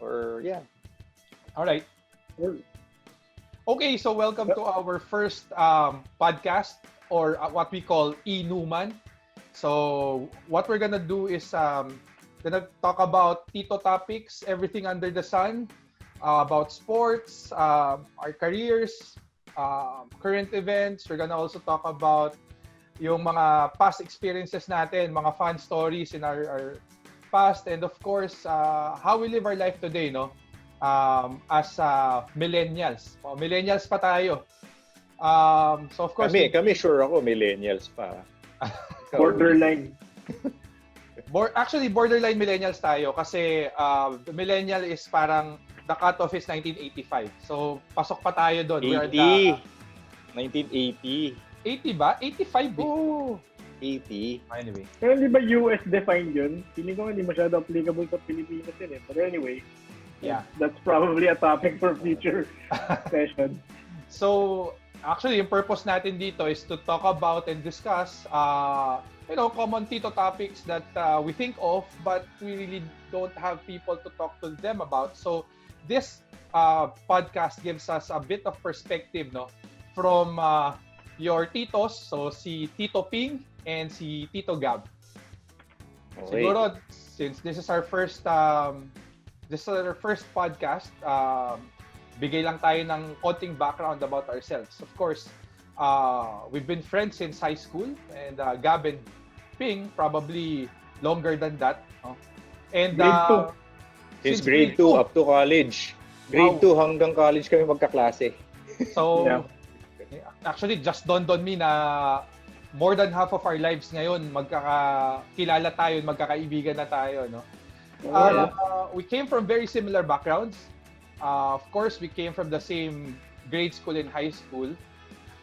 Or yeah. All right. Okay, so welcome to our first podcast or what we call E-Numan. So what we're gonna do is gonna talk about Tito topics, everything under the sun, about sports, our careers, current events. We're gonna also talk about yung mga past experiences natin, mga fun stories in our past, and of course, how we live our life today, no? As millennials. Millennials pa tayo. So of course, Kami sure ako millennials pa. Borderline. Actually, borderline millennials tayo kasi the millennial is parang the cutoff is 1985. So pasok pa tayo doon. 80. 1980. 80 ba? 85 eh. Oh, 80. Anyway. Pero di ba US defined yun? Feeling ko hindi masyado applicable sa Pilipinas yun eh. But anyway, Yeah. that's probably a topic for future session. So, actually, yung purpose natin dito is to talk about and discuss, common Tito topics that we think of, but we really don't have people to talk to them about. So, this podcast gives us a bit of perspective, no, from your titos, so si Tito Ping and si Tito Gab. Okay. Siguro, since this is our first podcast, bigay lang tayo ng konting background about ourselves. Of course, we've been friends since high school, and Gab and Ping probably longer than that. No? And Since grade 2 up to college. Grade 2 hanggang college kami magkaklase. So, Yeah. actually, just dawned on me na more than half of our lives ngayon, magkakakilala tayo, magkakaibigan na tayo, no? We came from very similar backgrounds. Of course, we came from the same grade school and high school.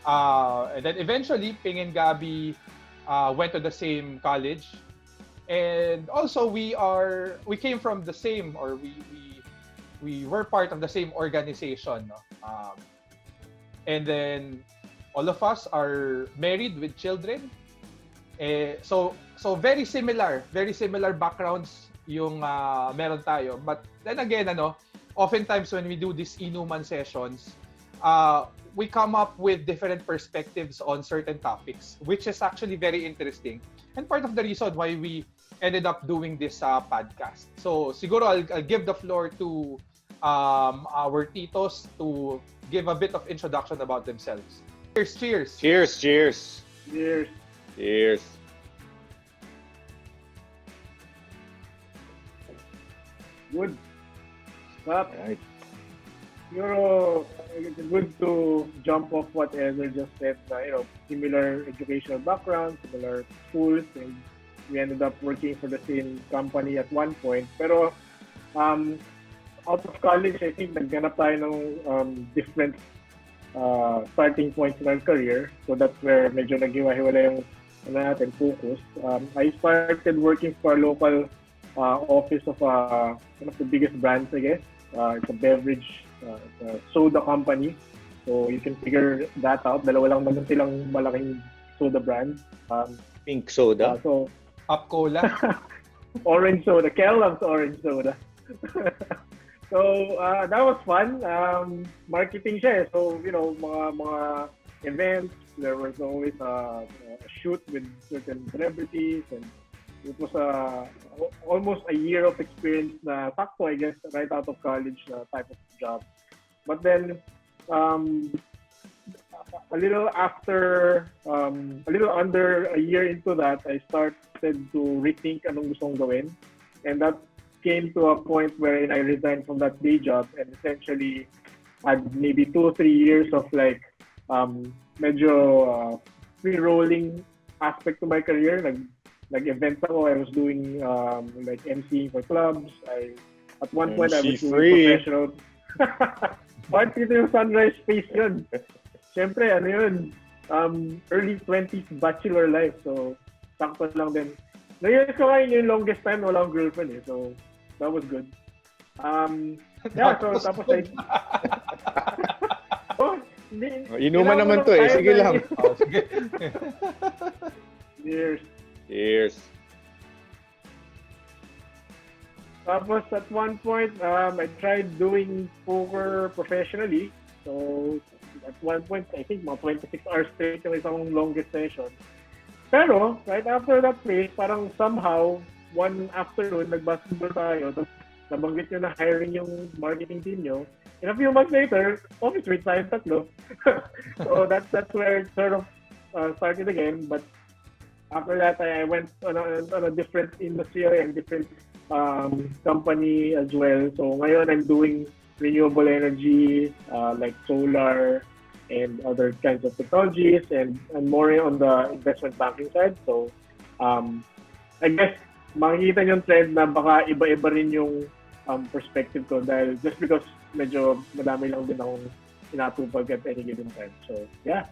And then eventually, Ping and Gabi went to the same college. And also, we came from the same, or we were part of the same organization. No? And then, all of us are married with children. So very similar backgrounds yung meron tayo. But then again, oftentimes when we do these E-Numan sessions, we come up with different perspectives on certain topics, which is actually very interesting. And part of the reason why we ended up doing this podcast. So siguro I'll give the floor to our titos to give a bit of introduction about themselves. Cheers! Cheers! Cheers! Years. Cheers! Good. Stop. Right. It's good to jump off what Ezer just said. Similar educational background, similar schools, and we ended up working for the same company at one point. Pero out of college, I think nagganap tayo ng different starting points in our career. So that's where medyo naghiwa-hiwala yung natin focus. I started working for a local office of one of the biggest brands, I guess. It's a beverage, it's a soda company. So you can figure that out. Dalawa lang naman silang malaking soda brand. Pink soda. So Up Cola. orange soda. Kellogg's orange soda. So that was fun. Marketing siya eh. So, mga events, there was always a shoot with certain celebrities, and it was almost a year of experience na sakto, I guess, right out of college type of job. But then, a little under a year into that, I started to rethink anong gustong gawin. And that came to a point wherein I resigned from that day job and essentially had maybe 2-3 years of medyo free-rolling aspect to my career. Nag-events ako. I was doing MCing for clubs. At one point, I was doing professional. Party to yung Sunrise Space yun. Siyempre, yun? Early 20s bachelor life. So, sakto lang din. Na-realize ko ngayon yung longest time wala akong girlfriend eh. So, that was good. Tapos Inuman naman to eh. Sige lang. Sige. Cheers. Cheers. Tapos at one point, I tried doing poker professionally. So at one point, I think mga 26 hours straight yung isang longest session. Pero right after that place, parang somehow, one afternoon, nag-basketball tayo. Tapos nabanggit nyo na hiring yung marketing team nyo. And a few months later, office mate tayo tatlo. So that's where it sort of started again. But after that, I went on a different industry and different company as well. So ngayon, I'm doing renewable energy, like solar and other kinds of technologies, and more on the investment banking side. So I guess makikita yung trend na baka iba-iba rin yung perspective ko dahil just because medyo madami lang din akong inatupag at any given time. So yeah.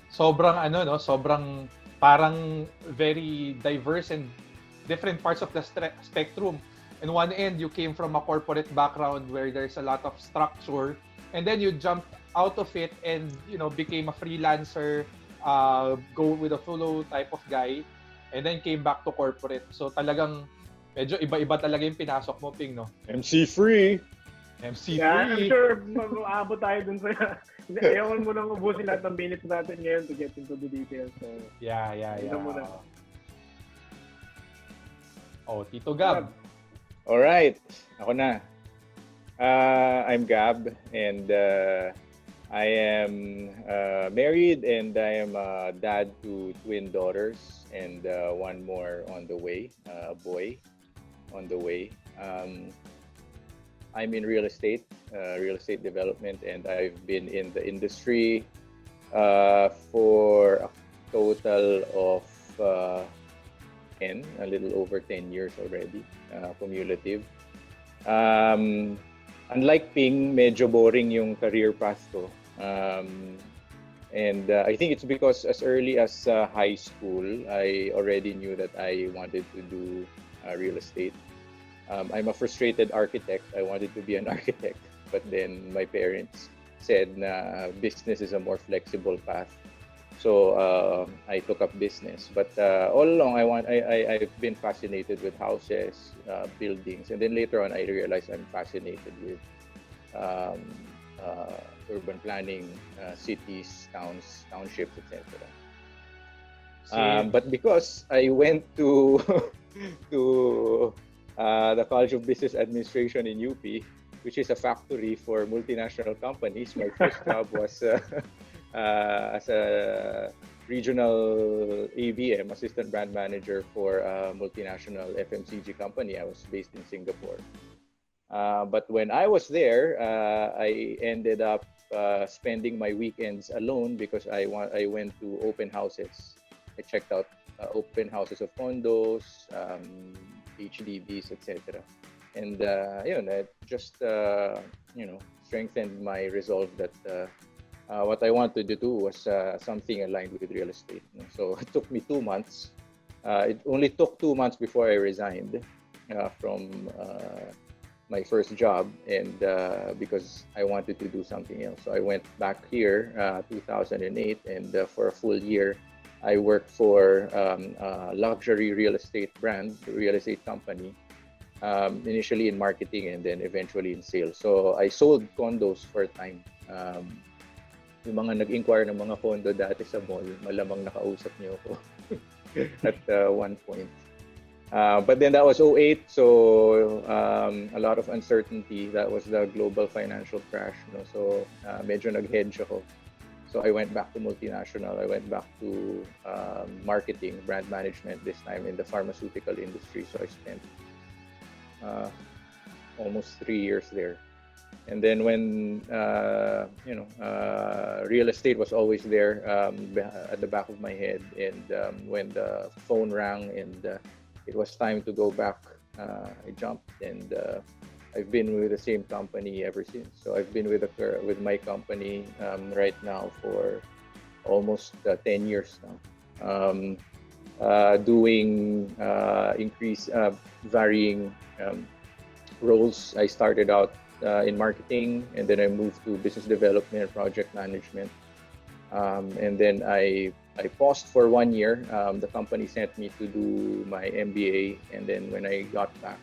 Sobrang sobrang parang very diverse and different parts of the spectrum. In one end, you came from a corporate background where there's a lot of structure, and then you jumped out of it and became a freelancer, go with a solo type of guy, and then came back to corporate. So talagang medyo iba-iba talaga yung pinasok mo, Ping, no? MC free. MC3. Yeah, I'm sure mag-aabot tayo dun sa... Ayaw mo nang ubusin lahat ng minutes natin ngayon to get into the details. So, Yeah. muna. Oh, Tito Gab. Alright, ako na. I'm Gab, and I am married, and I am a dad to twin daughters, and one more on the way, a boy on the way. I'm in real estate development, and I've been in the industry for a total of a little over 10 years already, cumulative. Unlike Ping, medyo boring yung career path ko. And I think it's because as early as high school, I already knew that I wanted to do real estate. I'm a frustrated architect. I wanted to be an architect, but then my parents said na business is a more flexible path. So I took up business. But all along, I've been fascinated with houses, buildings, and then later on, I realized I'm fascinated with urban planning, cities, towns, townships, etc. But because I went to the College of Business Administration in UP, which is a factory for multinational companies. My first job was as a regional ABM, Assistant Brand Manager for a multinational FMCG company. I was based in Singapore. But when I was there, I ended up spending my weekends alone because I went to open houses. I checked out open houses of condos, HDBs, etc. And that just strengthened my resolve that what I wanted to do was something aligned with real estate. So it took me 2 months. It only took 2 months before I resigned from my first job, and because I wanted to do something else. So I went back here 2008, and for a full year, I worked for a luxury real estate brand, real estate company, initially in marketing and then eventually in sales. So I sold condos for a time. Yung mga nag-inquire ng mga condo dati sa mall, malamang nakausap niyo ako at one point. But then that was 2008, so a lot of uncertainty. That was the global financial crash. So medyo nag-hedge ako. So I went back to multinational. I went back to marketing, brand management, this time in the pharmaceutical industry. So I spent almost 3 years there. And then when real estate was always there at the back of my head, and when the phone rang and it was time to go back, I jumped, and I've been with the same company ever since. So I've been with my company right now for almost 10 years now, doing varying roles. I started out in marketing, and then I moved to business development and project management. And then I paused for 1 year. The company sent me to do my MBA, and then when I got back,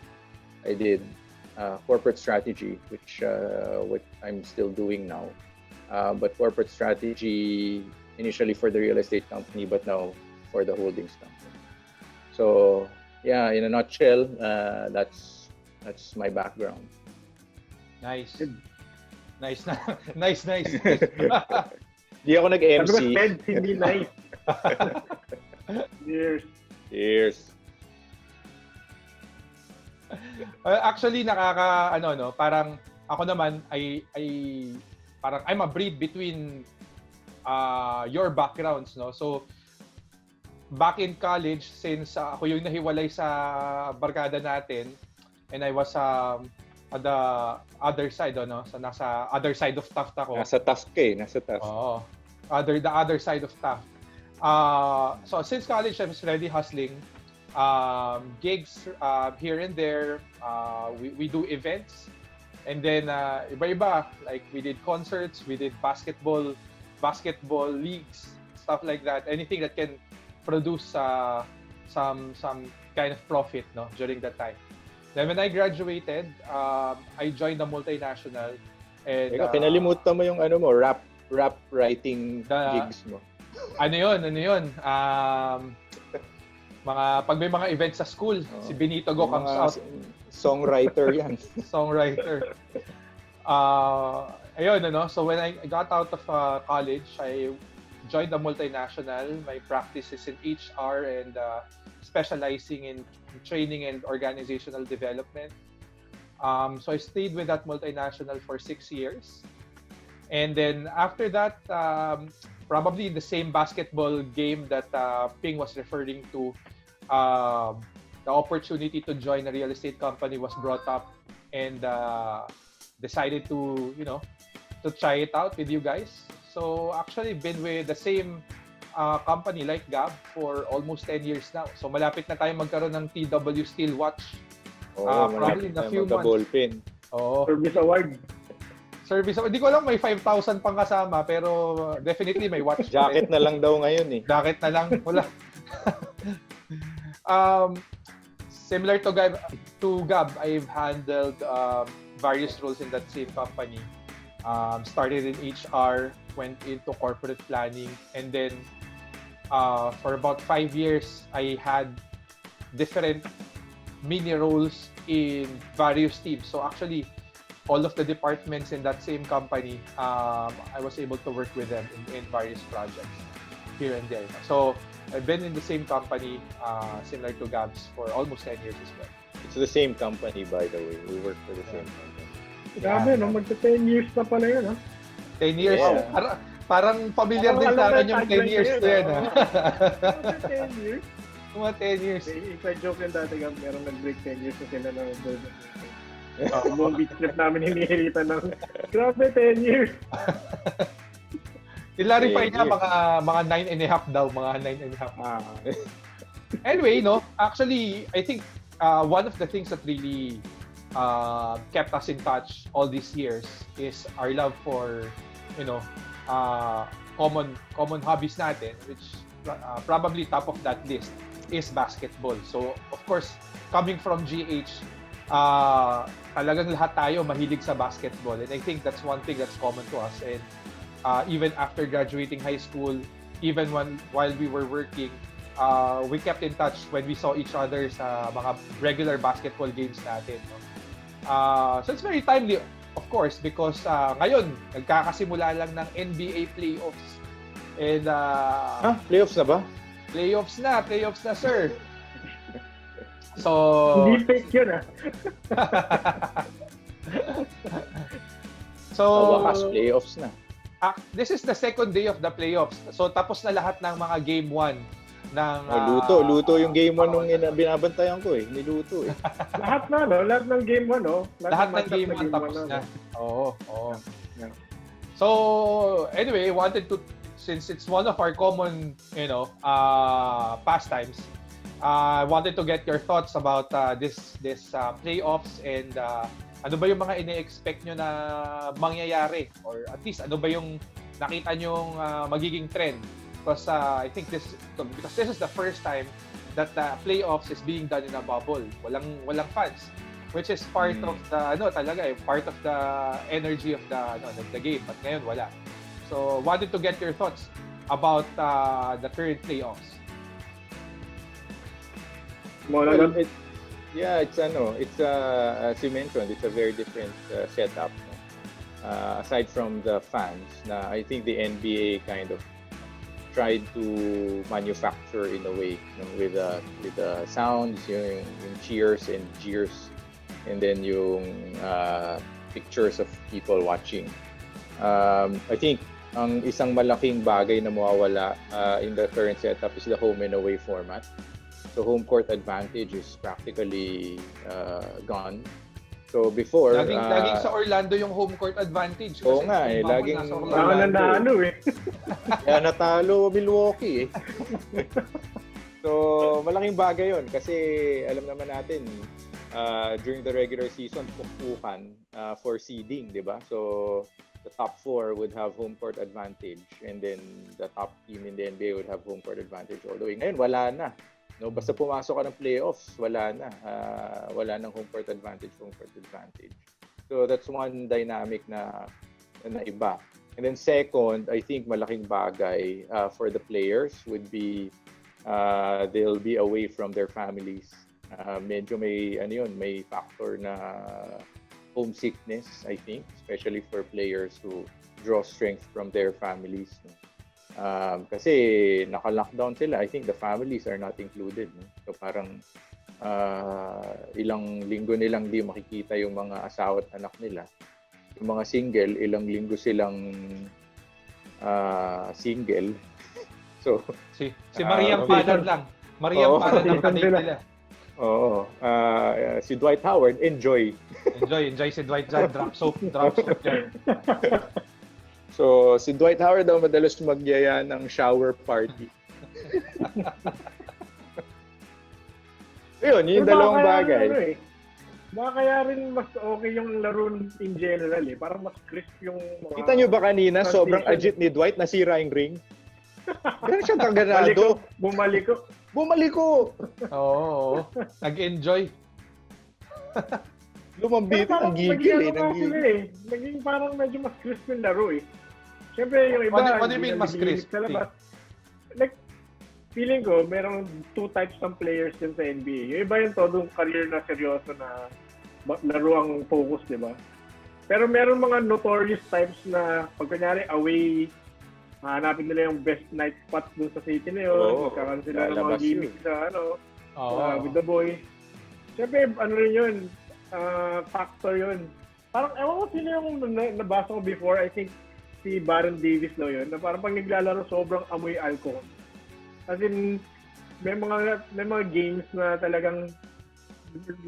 I did corporate strategy, which what I'm still doing now. But corporate strategy initially for the real estate company, but now for the holdings company. So yeah, in a nutshell, that's my background. Nice. Good. Nice na. Nice. Di ako Sabi ko, nag-MC. Speds, hindi nice. Years. Years. Actually parang ako naman ay parang I'm a breed between your backgrounds, no. So back in college, since ako yung nahiwalay sa barkada natin and I was at the other side, no. So nasa other side of Taft ako. Nasa Taft ka eh. Nasa Taft. Oo. The other side of Taft. So since college, I was already hustling. Gigs here and there. We do events. And then iba-iba. Like we did concerts, we did basketball leagues, stuff like that. Anything that can produce some kind of profit, no, during that time. Then when I graduated, I joined a multinational. And Teka, kinalimutan mo yung rap writing gigs mo. Ano yun? Pag may mga events sa school, si Benito Go comes out. Songwriter yan. Songwriter. So when I got out of college, I joined a multinational. My practice is in HR and specializing in training and organizational development. So I stayed with that multinational for 6 years. And then after that, probably the same basketball game that Ping was referring to, the opportunity to join a real estate company was brought up, and decided to try it out with you guys. So actually been with the same company like Gab for almost 10 years now. So malapit na tayo magkaroon ng TW Steel Watch. Probably in a few months. Ballpen. Service award. Hindi ko alam, may 5,000 pang kasama, pero definitely may watch. Jacket na lang daw ngayon eh. Jacket na lang, wala. Similar to Gab, I've handled various roles in that same company. Started in HR, went into corporate planning, and then for about 5 years, I had different mini roles in various teams. So actually, all of the departments in that same company, I was able to work with them in various projects here and there. So I've been in the same company, similar to Gab's, for almost 10 years as well. It's the same company, by the way. We work for the same company. Grabe, no? Magta-10 years na pala yun, ha? 10 years. Yeah. Parang familiar din sa akin yung 10 years na yun, ha? 10 years? Mga 10 years. Isa joke yung dati, merong nag-break 10 years na sila na buong beach trip namin hinihilitan ng grabe 10 years. I-clarify niya mga 9 and a half daw, mga 9 and a half. Anyway, actually, I think one of the things that really kept us in touch all these years is our love for, common hobbies natin, which probably top of that list is basketball. So, of course, coming from GH, talagang lahat tayo mahilig sa basketball, and I think that's one thing that's common to us. And even after graduating high school, even while we were working, we kept in touch when we saw each other sa mga regular basketball games natin. So it's very timely, of course, because ngayon nagkakasimula lang ng NBA playoffs. And Playoffs na ba? Playoffs na, sir. So hindi fake yun, ha? So wakas, playoffs na. This is the second day of the playoffs. So tapos na lahat ng mga game 1 ng luto yung game 1 nung binabantayan ko eh. Niluto eh. Lahat ng game 1, no? Lahat ng game 1 tapos na. Oo. Yeah. So anyway, since it's one of our common, pastimes, I wanted to get your thoughts about this playoffs, and ano ba yung mga ine-expect nyo na mangyayari, or at least ano ba yung nakita nyong magiging trend, because I think this is the first time that the playoffs is being done in a bubble. Walang fans. Which is part of the part of the energy of the game, but ngayon wala. So wanted to get your thoughts about the current playoffs. Well, it's as you mentioned, it's a very different setup. No? Aside from the fans, I think the NBA kind of tried to manufacture in a way, with the sounds, yung cheers and jeers, and then yung pictures of people watching. I think ang isang malaking bagay na mawawala in the current setup is the home and away format. So home court advantage is practically gone. So before... Laging sa Orlando yung home court advantage. Oo nga laging nanalo Kaya natalo Milwaukee So malaking bagay yun kasi alam naman natin during the regular season pukpukan for seeding, di ba? So the top 4 would have home court advantage and then the top team in the NBA would have home court advantage. Although ngayon wala na. No, basta pumasok ka ng playoffs, wala na. Wala nang home court advantage. So that's one dynamic na iba. And then second, I think malaking bagay for the players would be they'll be away from their families. Medyo may factor na homesickness, I think, especially for players who draw strength from their families. Kasi naka-lockdown sila. I think the families are not included. No? So parang ilang linggo nilang di makikita yung mga asawa at anak nila. Yung mga single, ilang linggo silang single. So si Mariam Palad lang. Mariam Palad ang kanil nila. Oo. Si Dwight Howard, enjoy si Dwight dyan. Drop soap dyan. So, si Dwight Howard daw madalas magyaya ng shower party. Yun, yung dalawang bagay. Baka kaya rin mas okay yung laro in general Parang mas crisp yung Kita nyo ba kanina, sobrang agit ni Dwight, nasira yung ring? Ganun siyang kaganado. Bumalik ko! Oo. Nag-enjoy. Lumambito, ang gigil Naging parang medyo mas crisp yung laro Siyempre yung iba, what do you mean mas crisp? Like, feeling ko, merong 2 types ng players din sa NBA. Yung iba yung todong career na seryoso na laro ang focus, di ba? Pero meron mga notorious types na pag kunyari away, hanapin nila yung best night spot dun sa city na yun. Magkakaroon sila ng mga gimmicks sa with the boys. Siyempre, rin yun, factor yun. Parang, ewan ko sino yung nabasa ko before, I think si Baron Davis daw yun, na parang pag naglalaro sobrang amoy alcohol. As in, may mga games na talagang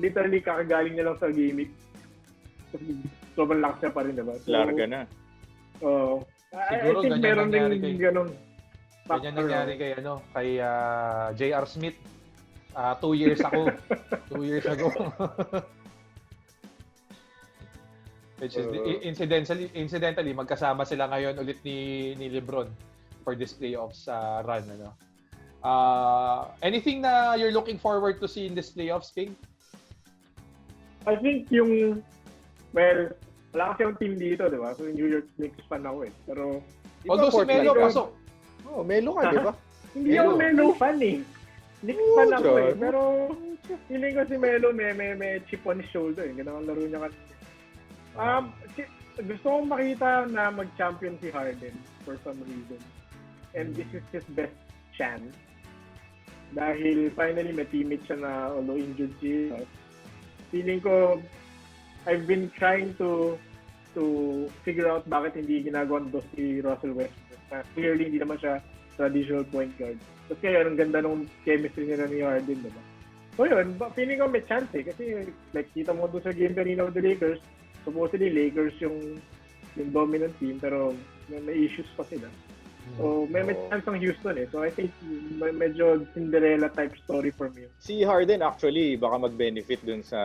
literally kakagaling niya lang sa gimmick. Sobrang lakas niya pa rin, diba? So, larga na. I think meron din ganun. Ganyan nangyari kay J.R. Smith. 2 years ago. 2 years ago. Which is incidentally magkasama sila ngayon ulit ni LeBron for this playoffs run anything na you're looking forward to see in this playoffs, Ping? I think wala kasi yung team dito, di ba? So New York Knicks fan ako pero although si Melo pasok. Melo ka, di ba? Hindi ako Melo fan Knicks fan ako pero feeling ko si Melo may chip on his shoulder ganun ang laro niya kasi. Gusto kong makita na mag-champion si Harden for some reason. And this is his best chance. Dahil finally may teammate siya na although injured siya. Feeling ko, I've been trying to figure out bakit hindi ginagawa nito si Russell Westbrook. Clearly, hindi naman siya traditional point guard. Tapos kaya, ang ganda ng chemistry niya ni Harden, diba? So yun, feeling ko may chance kasi like kita mo doon sa game kanina with the Lakers, supposedly Lakers yung dominant team pero may issues pa sila. So may chance ang Houston So I think medyo Cinderella type story for me. Si Harden actually baka mag-benefit dun sa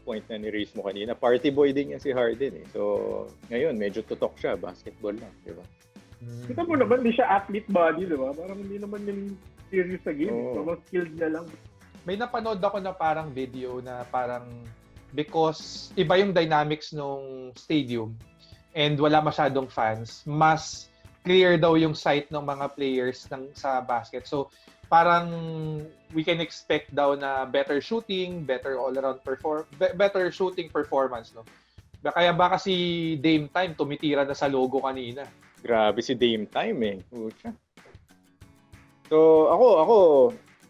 point na ni-raise mo kanina. Party boy din yan si Harden So ngayon medyo tutok siya, basketball lang, di ba? Kita mo naman, hindi siya athlete body, di ba? Parang hindi naman yung serious sa game. Parang skilled na lang. May napanood ako na parang video na parang because iba yung dynamics nung stadium and wala masyadong fans, mas clear daw yung sight ng mga players sa basket. So, parang we can expect daw na better shooting, better all-around better shooting performance, no? Kaya baka si Dame Time tumitira na sa logo kanina. Grabe si Dame Time eh. Pucha. So, ako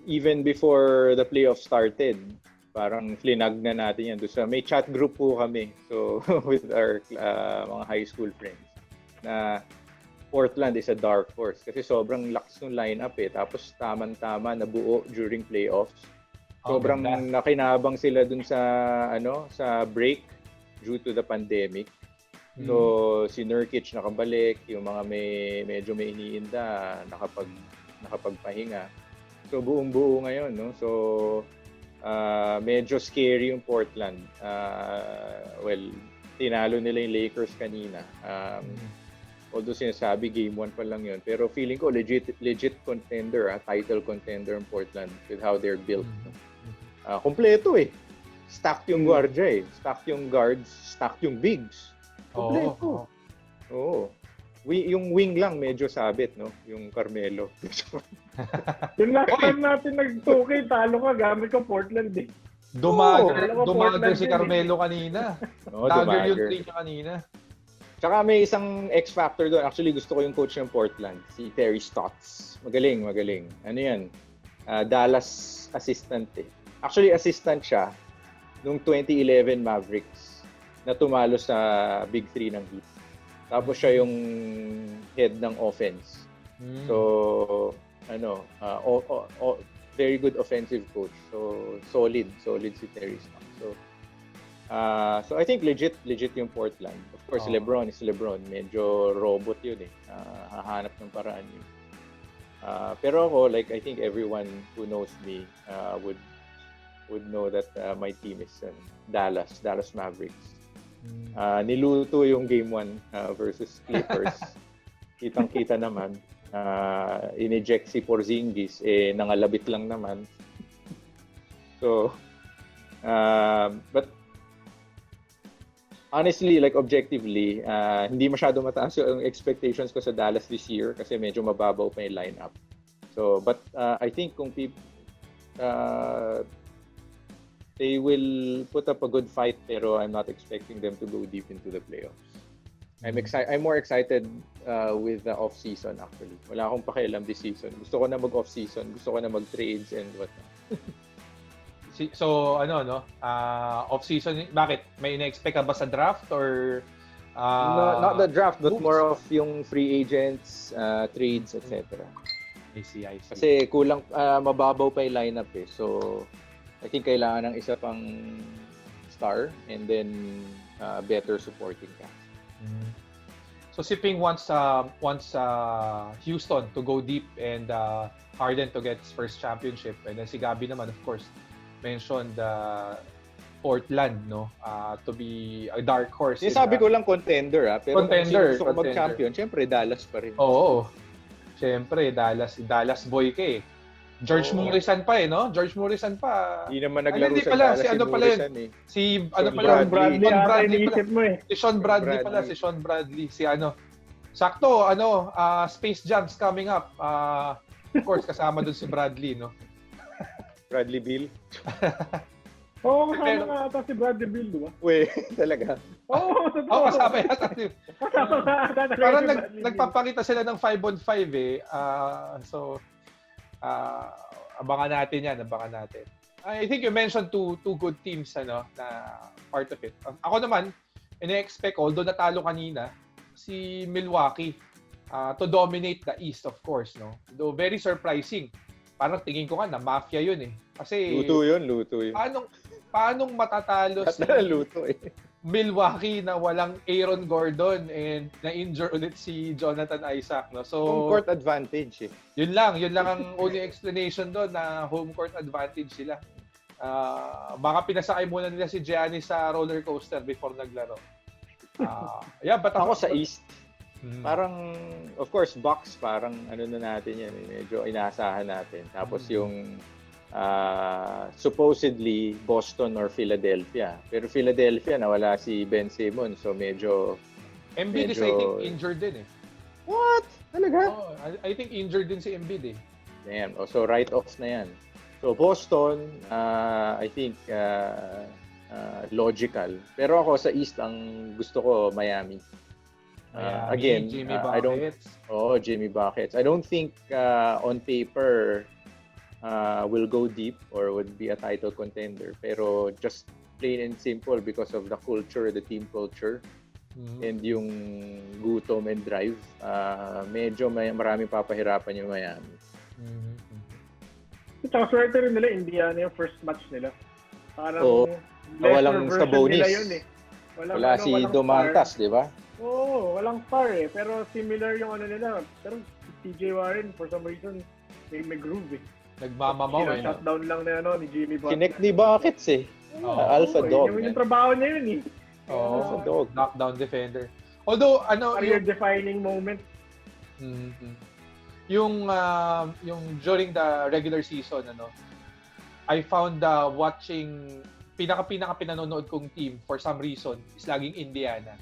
even before the playoff started, parang flinag na natin yan. May chat group po kami. So, with our mga high school friends na Portland is a dark horse kasi sobrang lakas ng lineup eh. Tapos tama-tama nabuo during playoffs. Sobrang nakinabang sila dun sa sa break due to the pandemic. So, si Nurkic nakabalik, yung mga medyo may iniinda, nakapagpahinga. So, buong-buo ngayon, no? So, medyo scary yung Portland. Well, tinalo nila yung Lakers kanina. Although sinasabi game 1 pa lang yun. Pero feeling ko legit contender, title contender yung Portland with how they're built. Kompleto eh. Stacked yung guardia eh. Stacked yung guards, stacked yung bigs. Kompleto. Oo. Yung wing lang medyo sabit, no? Yung Carmelo. Yung last time natin nag-2K, talo ka, gamit ko Portland eh. Dumager si Carmelo kanina. Dagger yung 3 niya kanina. Tsaka may isang X-factor doon. Actually, gusto ko yung coach ng Portland, si Terry Stotts. Magaling. Ano yan? Dallas assistant eh. Actually, assistant siya nung 2011 Mavericks na tumalo sa Big 3 ng Heat. Tapos siya yung head ng offense. So, very good offensive coach. So, solid si Terry Stotts. So I think legit yung Portland. Of course, LeBron is LeBron. Medyo robot yun eh. Hahanap ng paraan yun. Pero ako, I think everyone who knows me would know that my team is Dallas Mavericks. Niluto yung game 1 versus Clippers. Kitang-kita naman. Ineject si Porzingis, nangalabit lang naman. So, but honestly, objectively, hindi masyado mataas yung expectations ko sa Dallas this year kasi medyo mababaw pa yung lineup. So, but I think kung they will put up a good fight pero I'm not expecting them to go deep into the playoffs. I'm more excited with the off-season actually. Wala akong pakialam this season. Gusto ko na mag-off-season. Gusto ko na mag-trades and whatnot. So, off-season, bakit? May ina-expect ka ba sa draft or... No, not the draft, but more of yung free agents, trades, etc. I see. Kasi kulang, mababaw pa yung lineup eh. So, I think kailangan ng isa pang star and then better supporting cast. So Siping wants Houston to go deep and Harden to get his first championship, and then si Gabi naman of course mentioned Portland to be a dark horse. Sabi ko lang contender pero contender, gusto ko mag-champion, syempre Dallas pa rin. Oo. Syempre Dallas boy ka eh. George Morrison pa no? George Morrison pa. Hindi naman naglaro sa Dallas si Morrison eh. Si Bradley Si Sean Bradley pala, si Sean Bradley. Sakto, Space Jam's coming up. Of course, kasama dun si Bradley, no? Bradley Beal. Oo, kasama nga ata si Bradley Beal, di ba? Talaga. Oo, kasama yata. Parang nagpapakita sila ng 5-on-5 eh. Abangan natin. I think you mentioned two good teams na part of it. Ako naman, ina-expect, although natalo kanina, si Milwaukee to dominate the East, of course, no? Though very surprising. Parang tingin ko na mafia yun eh. Kasi luto yun. Paanong matatalo si luto eh. Milwaukee na walang Aaron Gordon and na-injure ulit si Jonathan Isaac, no? So home court advantage eh. Yun lang ang only explanation doon na home court advantage sila. Baka pinasakay muna nila si Giannis sa roller coaster before naglaro. But ako sa East, parang of course Bucks parang na natin yan, medyo inaasahan natin. Tapos yung supposedly Boston or Philadelphia. Pero Philadelphia nawala si Ben Simmons, so medyo Embiid is I think injured din eh. What? Talaga? Oh, I think injured din si Embiid eh. Ayan. So write-off na yan. So Boston, I think logical. Pero ako sa East ang gusto ko Miami. Again, Jimmy Buckets. Jimmy Buckets. I don't think on paper will go deep or would be a title contender. Pero just plain and simple because of the culture, the team culture, and yung gutom and drive, medyo maraming papahirapan yung Miami. Tsaka swerte rin nila, Indiana yung first match nila. Parang walang Sabonis. Wala si Domantas, di ba? Oo, walang star eh. Pero similar yung ano nila. Pero TJ Warren, for some reason, may groove eh. Nagmamamaw eh. Shutdown lang na ni Jimmy Butler. Connect ni Buckets eh. Alpha dog. Yung trabaho niya yun eh. Alpha dog. Knockdown defender. Although, career-defining moment. Yung during the regular season, I found watching pinaka pinanonood kong team for some reason is laging Indiana.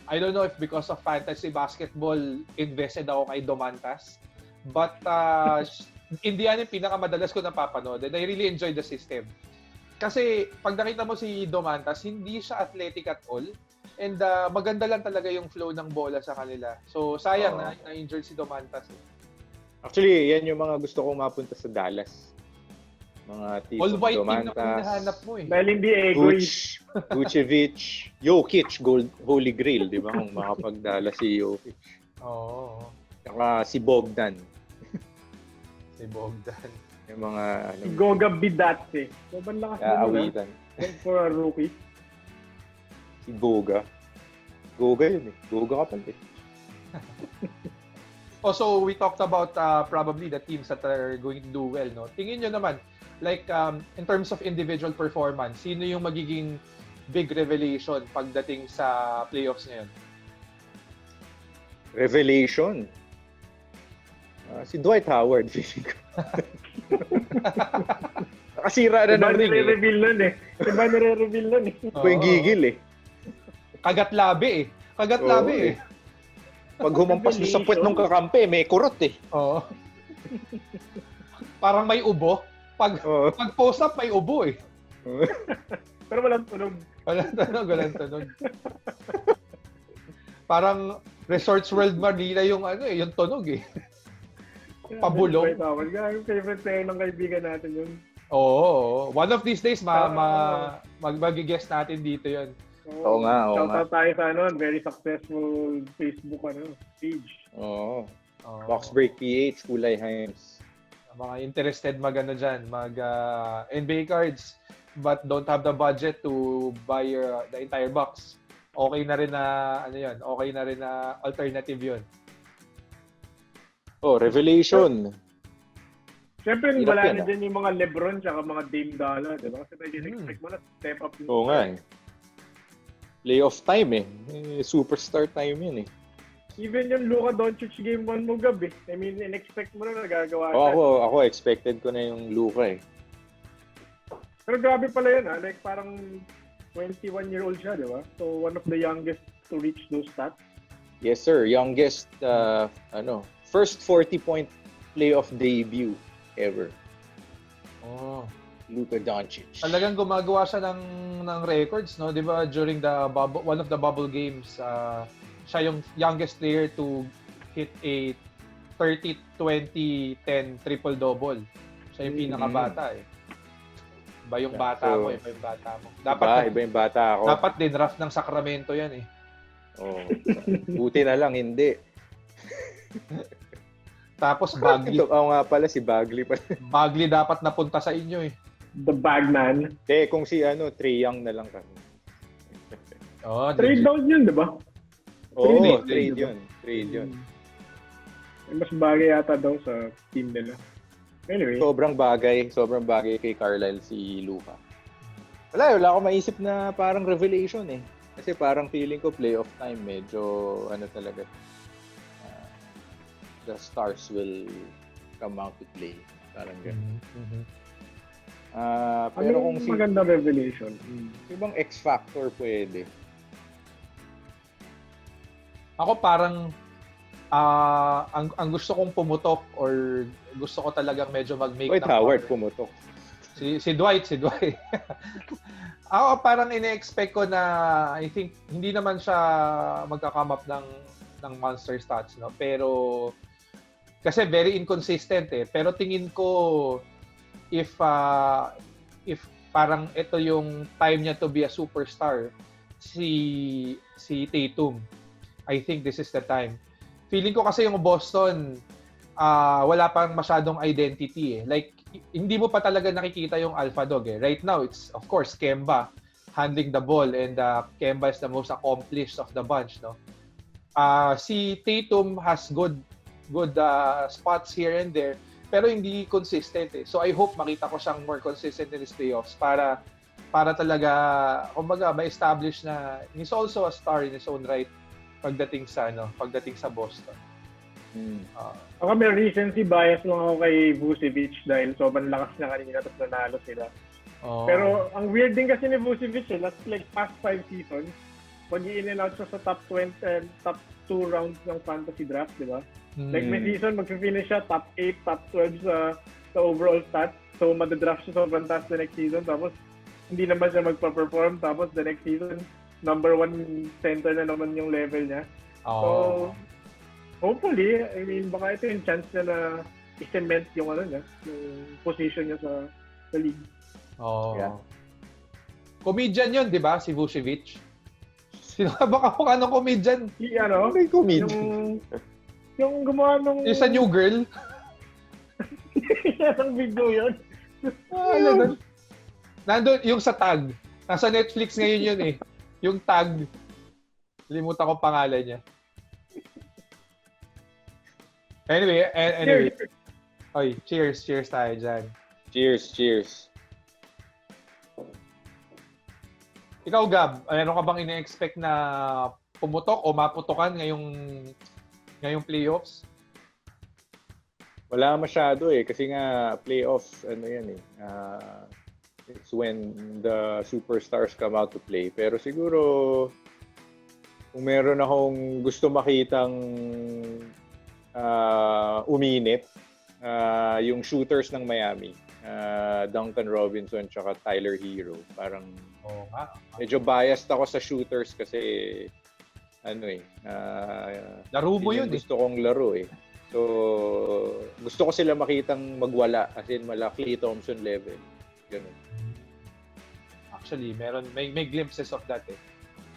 I don't know if because of fantasy basketball invested ako kay Domantas, but Indiana yung pinakamadalas ko napapanood and I really enjoy the system. Kasi pag nakita mo si Domantas, hindi siya athletic at all and maganda lang talaga yung flow ng bola sa kanila. So sayang na-injured si Domantas. Actually, yan yung mga gusto kong mapunta sa Dallas. Mga Tito, all white Domantas, team na hinahanap mo eh. Dahil hindi egoist. Vucevic, Jokic, Holy Grail, di ba? Kung makapagdala si Jokic. Oo. Saka si Bogdan. Si Bogdan. Yung mga si Goga Bidatse. Sobrang lakas awitan. For a rookie. Si Goga. Goga yun eh. Goga ka pala eh. Also, we talked about probably the teams that are going to do well, no? Tingin nyo naman, like in terms of individual performance, sino yung magiging big revelation pagdating sa playoffs ngayon? Revelation? Si Dwight Howard. Nakasira na ng ring eh. Iba nire-reveal nun eh. Ito yung gigil eh. Kagat labi eh. Kagat labi eh. Pag humampas mo sa puwet ng kakampi, may kurot eh. Oo. Parang may ubo. Pag post up, may ubo eh. Pero walang tunog. Walang tunog. Parang Resorts World Manila yung yung tunog eh. Pabulong. Yung favorite player ng kaibigan natin yun. Oo. One of these days, mag-guest natin dito yun. Oo nga. Shoutout tayo sa very successful Facebook page. Oo. Box Break PH, Kulay Himes. Mga interested dyan, NBA cards, but don't have the budget to buy the entire box. Okay na rin na, okay na rin na alternative yun. Revelation. Siyempre, wala na dyan yung mga Lebron tsaka mga Dame Dollar, diba? Kasi expect mo na step up. Oo nga eh. Playoff time eh. Superstar time yun eh. Even yung Luka Doncic game 1 mo gabi. I mean, in-expect mo na nagagawa siya. Ako expected ko na yung Luka eh. Pero grabe pala yun Like parang 21-year-old siya, di ba? So one of the youngest to reach those stats. Yes sir, youngest first 40-point playoff debut ever. Luka Doncic. Talagang gumagawa siya ng records, no? 'Di ba? During the one of the bubble games, siya yung youngest player to hit a 30-20-10 triple-double. Siya yung pinakabata eh. Iba yung bata mo. Dapat iba yung bata ako. Dapat din draft ng Sacramento 'yan eh. Buti na lang hindi. Tapos Bagley. Nga pala si Bagley pa. Bagley dapat napunta sa inyo eh. The Bagman. Kung si Trae Young na lang kami. Trade down yun, di ba? Trade yun. Mas bagay yata daw sa team nila. Anyway. Sobrang bagay kay Carlisle si Luka. Wala akong maisip na parang revelation eh. Kasi parang feeling ko playoff time, medyo talaga. The stars will come out to play. Parang ganun. Pero kung maganda revelation. ibang X factor pwede. Ako parang ang gusto kong pumutok or gusto ko talagang medyo mag-make Wait, Howard pumutok. Si Dwight. Ako parang ine-expect ko na I think hindi naman siya magka-come up ng monster stats, no? Pero kasi very inconsistent eh. Pero tingin ko if parang ito yung time niya to be a superstar, si Tatum, I think this is the time. Feeling ko kasi yung Boston, wala pang masyadong identity eh. Like, hindi mo pa talaga nakikita yung alpha dog eh. Right now, it's of course Kemba handling the ball and Kemba is the most accomplished of the bunch, no? Si Tatum has good spots here and there, pero hindi consistent eh. So I hope makita ko siyang more consistent in his playoffs para talaga, kumbaga, ma-establish na he's also a star in his own right pagdating sa Boston. Ako may recency bias lang ako kay Vucevic dahil sobrang lakas na kanina tapos nanalo sila. Oh. Pero ang weird din kasi ni Vucevic past 5 seasons, mag-i-in and out siya sa top 20 and top 2 rounds ng fantasy draft, di ba? Like may season, mag-finish siya top 8, top 12 sa overall stats. So madadraft siya sobrang taas the next season. Tapos hindi naman siya magpa-perform. Tapos the next season, number 1 center na naman yung level niya. So hopefully, I mean, baka ito yung chance na i-cement yung yung position niya sa league. Yeah. Comedian yun, di ba? Si Vucevic. Sino ka ba kung anong comedian? May comedian. Yung gumawa nung... Yung sa New Girl? Yung video yun. Nandun, yung sa Tag. Nasa Netflix ngayon yun eh. Yung Tag. Limutan ko pangalan niya. Anyway. Oy, cheers tayo dyan. Cheers. Ikaw, Gab, ano ka bang ine-expect na pumutok o maputokan ngayong playoffs? Wala masyado eh kasi nga playoffs it's when the superstars come out to play. Pero siguro kung meron akong gusto makitang uminit, yung shooters ng Miami, Duncan Robinson tsaka Tyler Hero. Parang medyo biased ako sa shooters kasi laro mo yun gusto kong laro eh. So gusto ko sila makitang magwala as in mala Klay Thompson level. Ganun. Actually, may glimpses of that eh.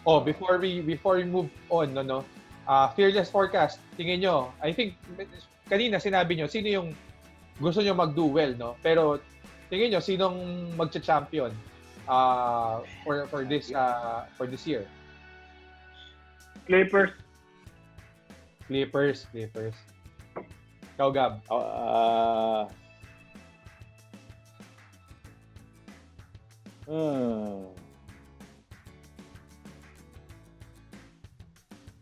Before we move on, fearless forecast, tingin nyo, I think kanina sinabi nyo sino yung gusto nyo mag-do well, no? Pero tingin nyo sinong magcha-champion for this year? Clippers. Ikaw, Gab.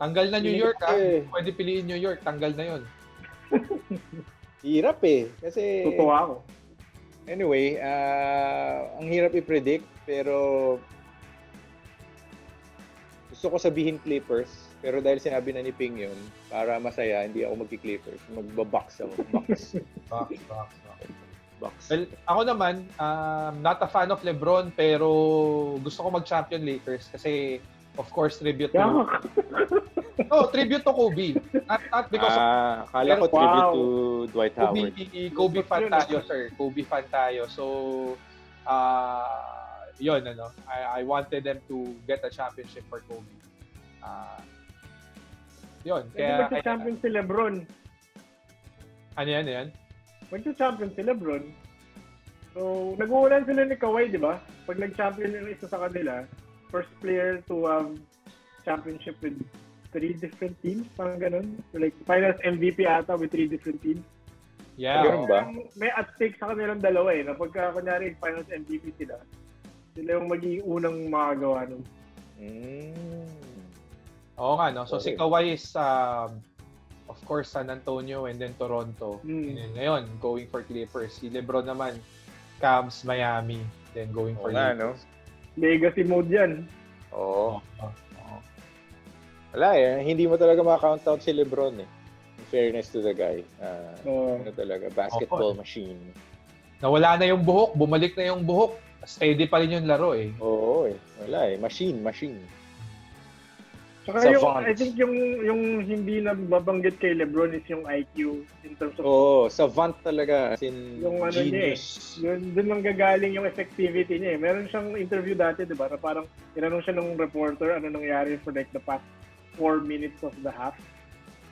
Tanggal na New York, Pwede piliin New York, tanggal na yun. Hirap eh. Kasi... Totoo ako. Anyway, ang hirap i-predict, pero gusto ko sabihin Clippers. Pero dahil sinabi na ni Ping yun, para masaya, hindi ako magki-Clippers. Magbabox ako. Box. Well, ako naman, not a fan of LeBron, pero gusto ko mag-champion Lakers kasi, of course, tribute to... tribute to Kobe. Not because of... Kala ko tribute to Dwight Howard. Kobe fan tayo, sir. Kobe fan tayo. So, yun, I wanted them to get a championship for Kobe. Yun. Kaya magka-champion si LeBron. Ano yan? Magka-champion si LeBron. So, nag-uulan sila ni Kawhi, di ba? Pag nag-champion yung isa sa kanila, first player to have championship with 3 different teams, parang ganun. So, like, finals MVP ata with 3 different teams. Yeah. Ganun ba? May at stake sa kanilang dalawa eh. Na pagka, kunyari, finals MVP sila yung magiging unang makagawa nun. Oo nga, no? So, si Kawhi is, of course, San Antonio and then Toronto. And then, ngayon, going for Clippers. Si LeBron naman, Cavs, Miami, then going for nga, Lakers. no? Legacy mode yan. Oo. Oo. Wala hindi mo talaga ma-count out si LeBron In fairness to the guy. Ano talaga, basketball machine. Nawala na yung buhok, bumalik na yung buhok. Steady pa rin yung laro Oo Wala Machine. Saka I think yung hindi na babanggit kay LeBron is yung IQ in terms of... savant talaga. As in, yung genius. Doon lang gagaling yung effectivity niya Meron siyang interview dati, di ba? Na parang tinanong siya ng reporter ano nangyari for like the past 4 minutes of the half.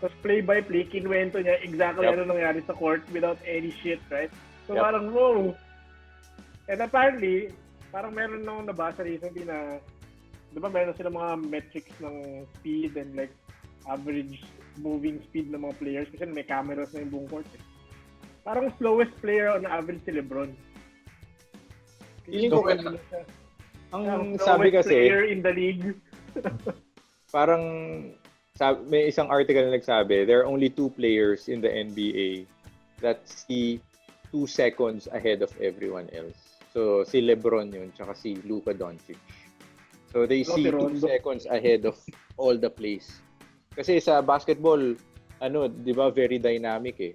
Tapos play-by-play, kinuwento niya exactly ano nangyari sa court without any shit, right? So parang, whoa! And apparently, parang meron nung nabasa recently na, di ba meron sila mga metrics ng speed and like average moving speed ng mga players kasi may cameras na yung buong court Parang slowest player on average si LeBron. Ang sabi kasi, player in the league. parang may isang article na nagsabi, there are only 2 players in the NBA that see 2 seconds ahead of everyone else. So, si LeBron yun, tsaka si Luka Doncic. So, they see 2 seconds ahead of all the plays. Kasi sa basketball, di ba, very dynamic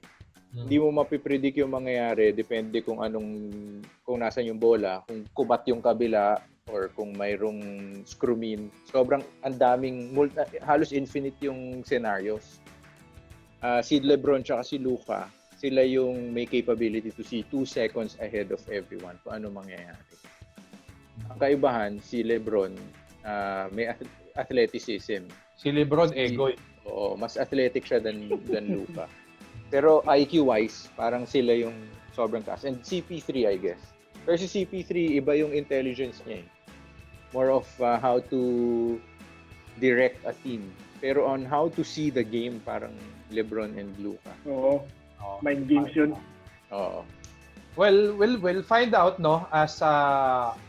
Hindi mo mapipredict yung mangyayari, depende kung nasan yung bola, kung kubat yung kabila, or kung mayroong screw mean. Sobrang ang daming, halos infinite yung scenarios. Si LeBron tsaka si Luka, sila yung may capability to see 2 seconds ahead of everyone kung ano mangyayari. Ang kaibahan, si LeBron, may athleticism. Si LeBron, egoy. Oo, mas athletic siya than Luka. Pero IQ-wise, parang sila yung sobrang taas. And CP3, I guess. Pero si CP3, iba yung intelligence niya More of how to direct a team. Pero on how to see the game, parang LeBron and Luka. Oo. Mind games yun. Oo. Well, we'll find out, no, as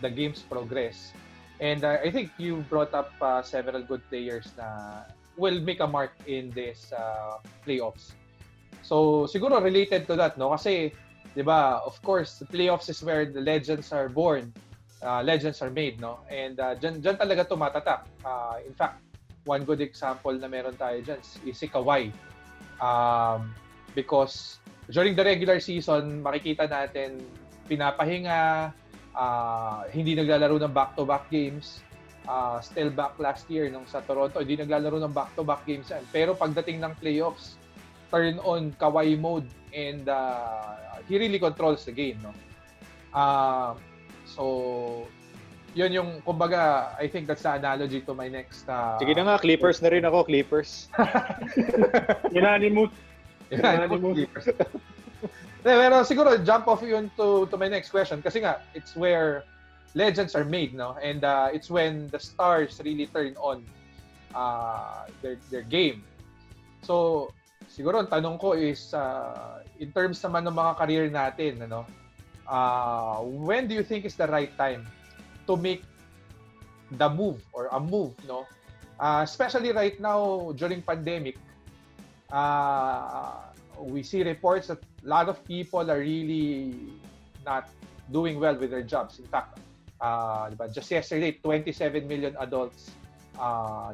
the games progress. And I think you brought up several good players na will make a mark in this playoffs. So, siguro related to that, no? Kasi, di ba, of course, the playoffs is where the legends are born. Legends are made, no? And dyan talaga tumatatak. In fact, one good example na meron tayo dyan is si Kawhi. Because during the regular season, makikita natin pinapahinga, hindi naglalaro ng back-to-back games. Still back last year nung sa Toronto, hindi naglalaro ng back-to-back games yan. Pero pagdating ng playoffs, turn on Kawhi mode and he really controls the game, no? So, yun yung, kumbaga, I think that's the analogy to my next... Sige na nga, Clippers na rin ako, Clippers. Unanimous. Pero siguro, jump off yun to my next question kasi nga, it's where legends are made, no? And it's when the stars really turn on their game. So, siguro, ang tanong ko is, in terms naman ng mga career natin, when do you think is the right time to make the move or a move, no? Especially right now during pandemic, we see reports that a lot of people are really not doing well with their jobs. In fact, just yesterday, 27 million adults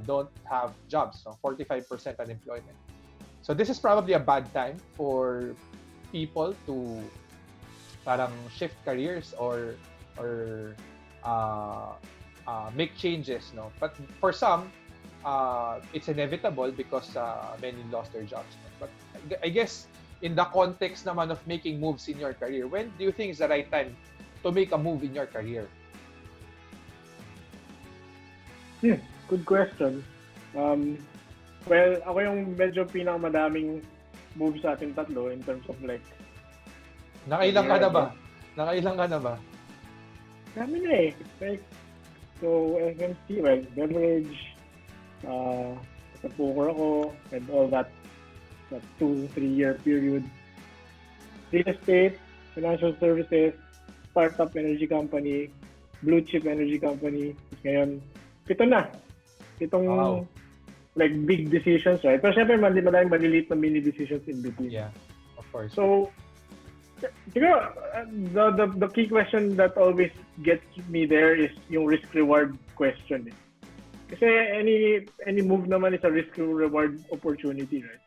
don't have jobs, so 45% unemployment. So this is probably a bad time for people to parang shift careers or make changes, no? But for some, it's inevitable because many lost their jobs. No? But I guess in the context naman of making moves in your career, when do you think is the right time to make a move in your career? Good question. Well, ako yung medyo pinakamadaming moves sa ating tatlo in terms of like... Nakailang ka na ba? Nakailang ka na ba? Dami na Like, so, FMC, well, beverage, sa poker ako, and all that 2-3 year period. Real estate, financial services, startup energy company, blue chip energy company. Ngayon, 7 na. 7 like big decisions, right? Pero syempre, madaming maliliit na mini decisions in between. Yeah, of course. So, Siguro, the key question that always gets me there is yung risk-reward question. Kasi any move naman is a risk-reward opportunity, right?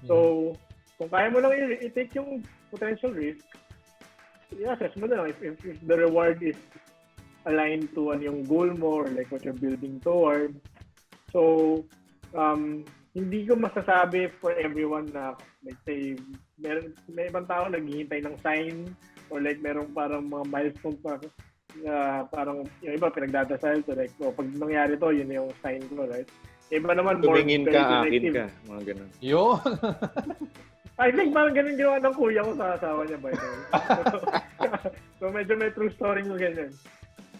So, kung kaya mo lang i-take yung potential risk, i-assess mo na if the reward is aligned to yung goal mo or like what you're building toward. So, hindi ko masasabi for everyone na, like say, may ibang tao naghihintay ng sign or like merong parang mga milestone pa na parang yung iba pinagdadasal to like, pag nangyari to, yun yung sign ko, right? Iba naman more tumingin ka, akin ka, mga ganun. Yun. I think parang ganun ginawa ng kuya ko sa asawa niya, by the way. So medyo may true story mo ganyan.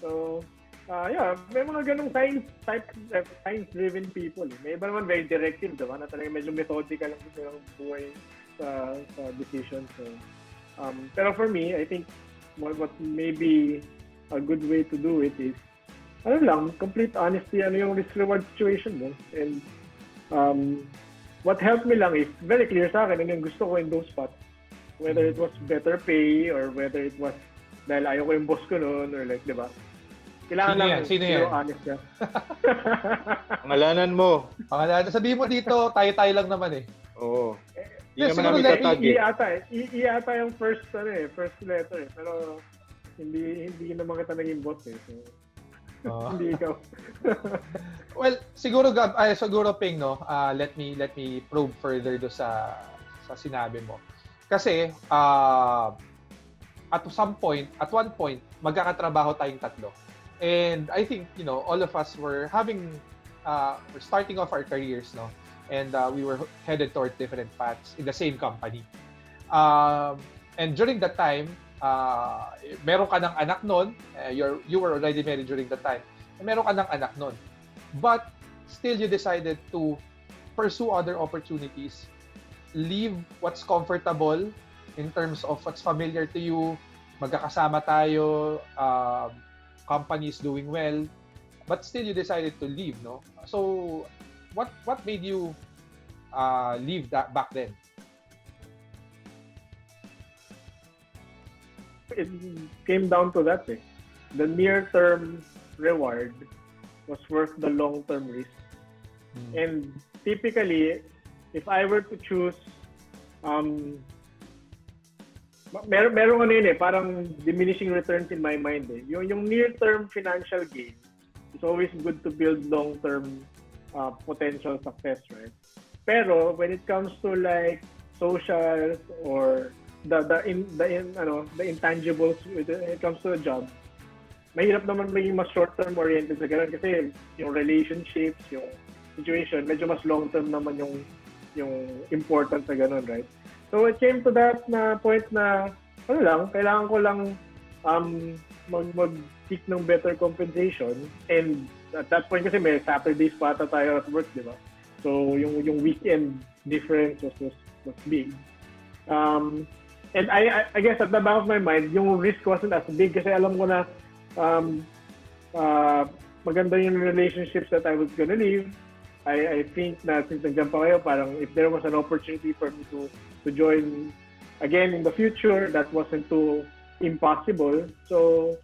So, yeah, may mga ganung science-driven people. May iba naman very directive, diba? Na talaga medyo methodical lang silang buhay sa decision. So, pero for me, I think what maybe a good way to do it is, complete honesty, yung risk-reward situation mo. And what helped me lang is, very clear sa akin, yung gusto ko in those spots. Whether it was better pay, or whether it was dahil ayaw ko yung boss ko noon, or like, diba? Kailangan lang Sino yan? honest ka. Pangalanan mo. Sabihin mo dito, tayo-tayo lang naman eh. Oo. Yes, Hindi naman namin tatag E ata yung first letter. Pero hindi naman kita naging boss eh. So, hindi ikaw. Well, siguro Ping, no. Let me probe further do sa sinabi mo. Kasi at one point magkakatrabaho tayong tatlo. And I think, all of us were we're starting off our careers, no? And we were headed toward different paths in the same company. And during that time, meron ka ng anak nun, you were already married during that time, and meron ka ng anak nun. But still you decided to pursue other opportunities, leave what's comfortable in terms of what's familiar to you, magkakasama tayo, company is doing well, but still you decided to leave, no? So, what made you leave that back then? It came down to that. The near-term reward was worth the long-term risk. And typically, if I were to choose, meron parang diminishing returns in my mind. Yung near-term financial gain, it's always good to build long-term potential success, right? Pero when it comes to like social or the intangibles when it comes to a job, mahirap naman maging mas short-term oriented sa ganun kasi yung relationships, yung situation, medyo mas long-term naman yung important sa ganun, right? So it came to that na point na kailangan ko lang mag-seek ng better compensation, and at that point kasi may Saturdays pa ata tayo at work, di ba? So yung weekend difference was big. And I guess at the back of my mind, yung risk wasn't as big kasi alam ko na maganda yung relationships that I was gonna leave. I think na since nandiyan pa kayo, parang if there was an opportunity for me to join again in the future, that wasn't too impossible. So,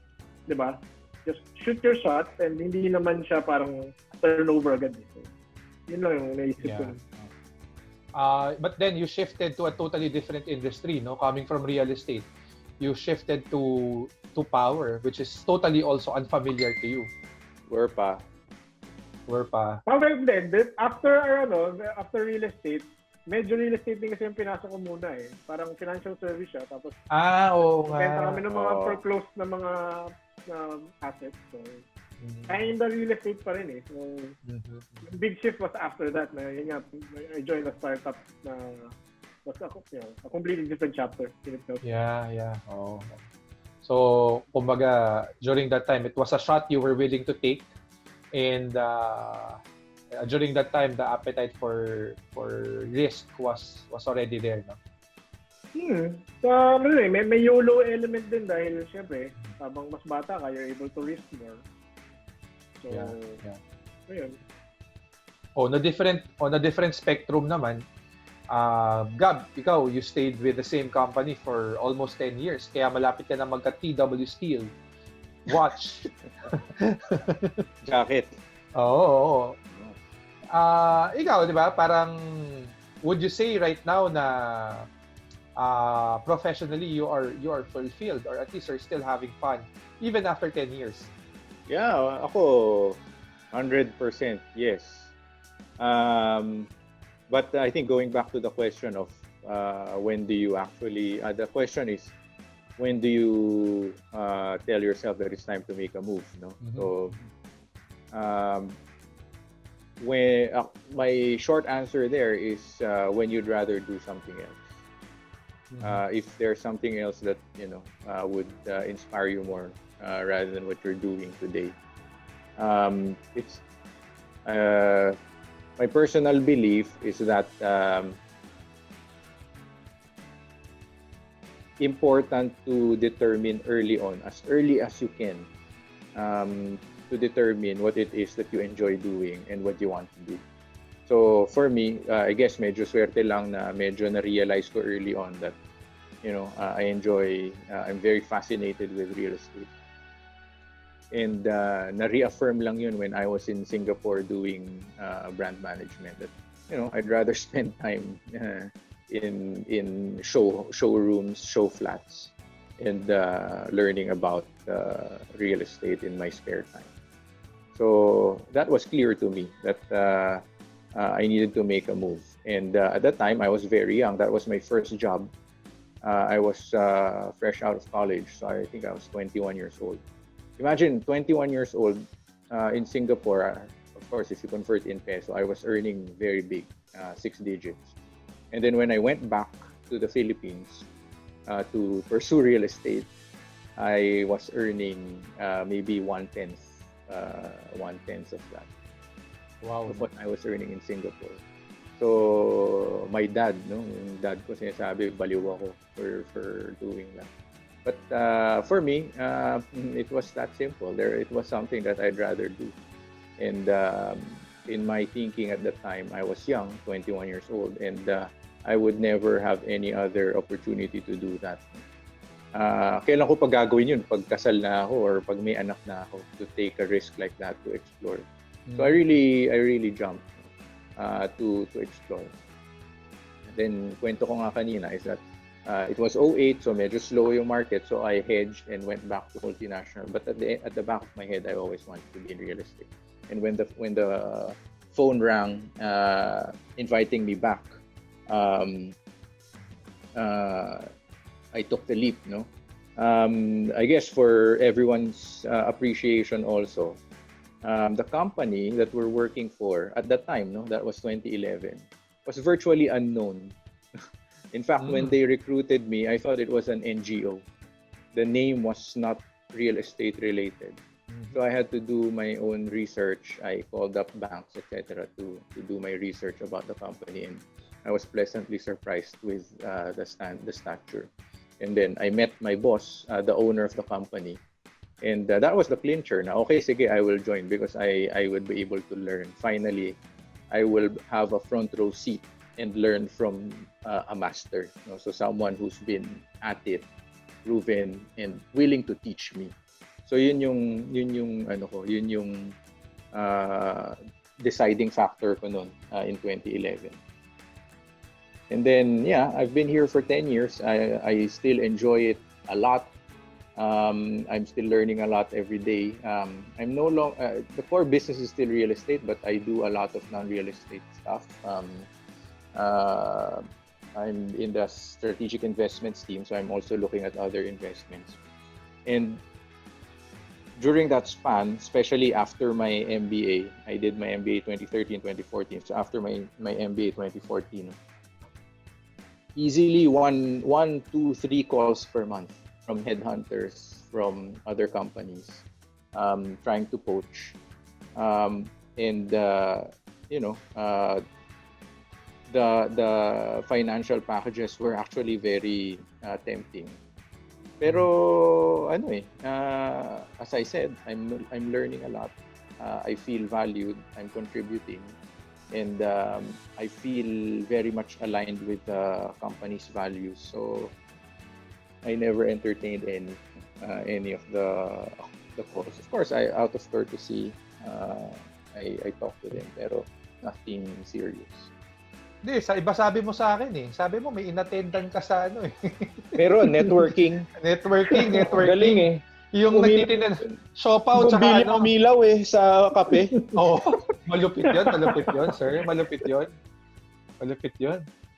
di ba? Just shoot your shot, and hindi naman siya parang turnover agad. So, yun lang yung naisip ko. But then you shifted to a totally different industry, no? Coming from real estate, you shifted to power, which is totally also unfamiliar to you. Where pa? Well, after real estate, medyo real estate din kasi yung pinasok ko muna eh. Parang financial service siya. Tapos, oo nga. benta kami ng mga foreclosed na mga assets. So, kinda real estate pa rin eh. So, yung big shift was after that. Na, yun nga, I joined a startup na was a completely different chapter in itself. Yeah. Oh. So, kumbaga, during that time, it was a shot you were willing to take. And during that time, the appetite for risk was already there, no? May YOLO element din dahil syempre, habang mas bata ka, you're able to risk more. So, yeah. Ayun. On a different spectrum naman, Gab, ikaw, you stayed with the same company for almost 10 years. Kaya malapit ka na magka-TW Steel. Watch. Jacket. Oo. Ikaw, di ba? Parang, would you say right now na professionally you are fulfilled, or at least you're still having fun even after 10 years? Yeah, ako 100% yes. But I think going back to the question of when do you actually, the question is, when do you tell yourself that it's time to make a move? No? Mhm. So, when my short answer there is when you'd rather do something else. If there's something else that would inspire you more rather than what you're doing today. It's my personal belief is that important to determine early on, as early as you can, to determine what it is that you enjoy doing and what you want to do. So for me, I guess medyo swerte lang na medyo na-realize ko early on that I enjoy, I'm very fascinated with real estate. And na-reaffirm lang yun when I was in Singapore doing brand management, that I'd rather spend time in showrooms, show flats, and learning about real estate in my spare time. So that was clear to me that I needed to make a move. And at that time, I was very young. That was my first job. I was fresh out of college, so I think I was 21 years old. Imagine 21 years old in Singapore. Of course, if you convert in peso, I was earning very big, 6 digits. And then when I went back to the Philippines to pursue real estate, I was earning maybe one-tenth of that. Wow. Of what I was earning in Singapore. So my dad, yung dad ko sinasabi, baliw ako for doing that. But for me, it was that simple. It was something that I'd rather do. And in my thinking at the time, I was young, 21 years old, and I would never have any other opportunity to do that. Kailan ko pag gagawin yun? Pag kasal na ako or pag may anak na ako, to take a risk like that, to explore. So I really jumped to explore. And then kwento ko nga kanina is that it was 2008, so medyo slow yung market, so I hedged and went back to multinational. But at the back of my head, I always wanted to be in real estate. And when the phone rang inviting me back, I took the leap. I guess for everyone's appreciation also, the company that we're working for at that time, that was 2011, was virtually unknown. In fact, when they recruited me, I thought it was an NGO. The name was not real estate related. So I had to do my own research. I called up banks, etc., to do my research about the company, and I was pleasantly surprised with the stature. And then I met my boss, the owner of the company, and that was the clincher. Now, okay, sige, I will join because I would be able to learn. Finally, I will have a front row seat and learn from a master. So someone who's been at it, proven, and willing to teach me. So yun yung deciding factor ko noon in 2011. And then I've been here for 10 years. I still enjoy it a lot. I'm still learning a lot every day. I'm no longer the core business is still real estate, but I do a lot of non-real estate stuff. I'm in the strategic investments team, so I'm also looking at other investments. And during that span, especially after my MBA, I did my MBA 2013, 2014. So after my MBA 2014, easily one, two, three calls per month from headhunters, from other companies, trying to poach. The financial packages were actually very tempting. Pero as I said, I'm learning a lot. I feel valued. I'm contributing. and I feel very much aligned with the company's values. So I never entertained any of the calls. Of course, out of courtesy, I talked to them, pero nothing serious. Hindi, sa iba sabi mo sa akin eh. Sabi mo may inattendan ka sa ano eh. Pero networking. networking. Galing eh. Yung nagtitinda siopaw tsaka ano. Umilaw eh sa kape. Oo. Malupit yun, sir. Malupit yun.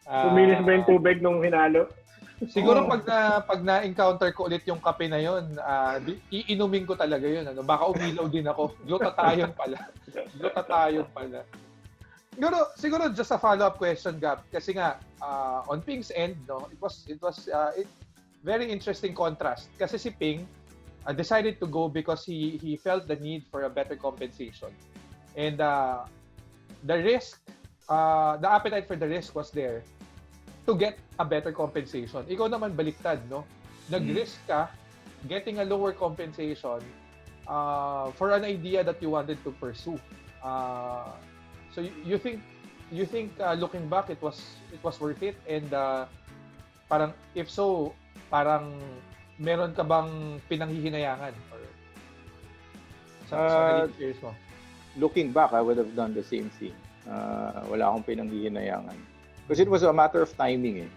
Kuminis ba yung tubig nung hinalo? Siguro pag na-encounter ko ulit yung kape na yun, iinumin ko talaga yun. Ano? Baka umilaw din ako. Glutathione pala. Siguro just a follow-up question, Gab. Kasi nga, on Ping's end, no, it was very interesting contrast. Kasi si Ping decided to go because he felt the need for a better compensation. And the risk, the appetite for the risk was there to get a better compensation. Ikaw naman baliktad, no? Nag-risk ka getting a lower compensation for an idea that you wanted to pursue. So you think looking back it was worth it, and parang if so, parang meron ka bang pinanghihinayangan or sa experience mo? Looking back, I would have done the same thing. Wala akong pinanghihinayangan. Because it was a matter of timing eh.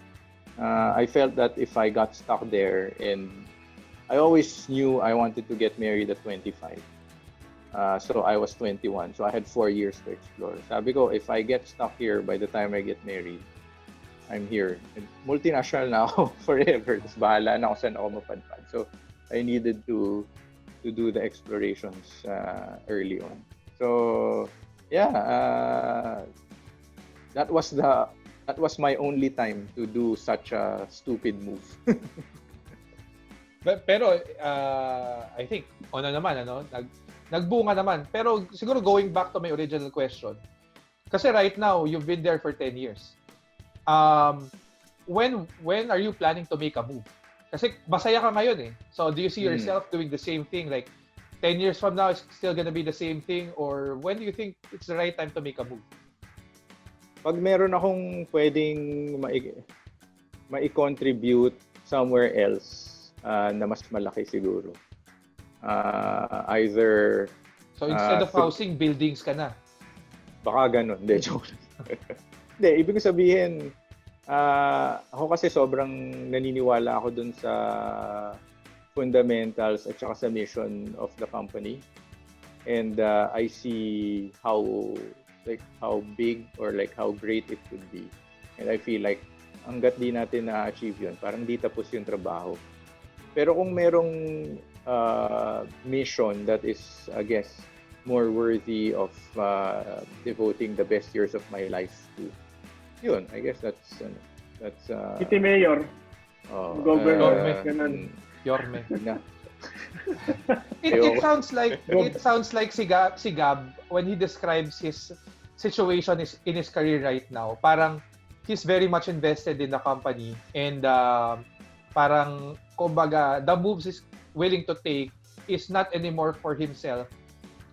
I felt that if I got stuck there, and I always knew I wanted to get married at 25. So I was 21. So I had 4 years to explore. Sabi ko, if I get stuck here by the time I get married, I'm here. And multinational na ako forever. Tapos bahala na ako saan ako mapadpad. So I needed to do the explorations early on. So yeah, that was my only time to do such a stupid move. Pero I think nagbunga naman. Pero siguro going back to my original question, kasi right now you've been there for 10 years. When are you planning to make a move? Kasi masaya ka ngayon eh. So do you see yourself doing the same thing, like 10 years from now it's still gonna be the same thing, or when do you think it's the right time to make a move? Pag meron akong pwedeng mai-contribute somewhere else na mas malaki siguro. Either so instead of housing, buildings ka na. Baka ganun. Hindi, joke. Hindi, ibig sabihin, ako kasi sobrang naniniwala ako dun sa fundamentals at saka sa mission of the company. And I see how big or like how great it could be. And I feel like hanggat di natin na-achieve yun, parang di tapos yung trabaho. Pero kung merong mission that is, I guess, more worthy of devoting the best years of my life to, yun, I guess that's City Mayor. Governor. Yorme. It sounds like si Gab when he describes his situation in his career right now, parang he's very much invested in the company, and parang kumbaga the moves he's willing to take is not anymore for himself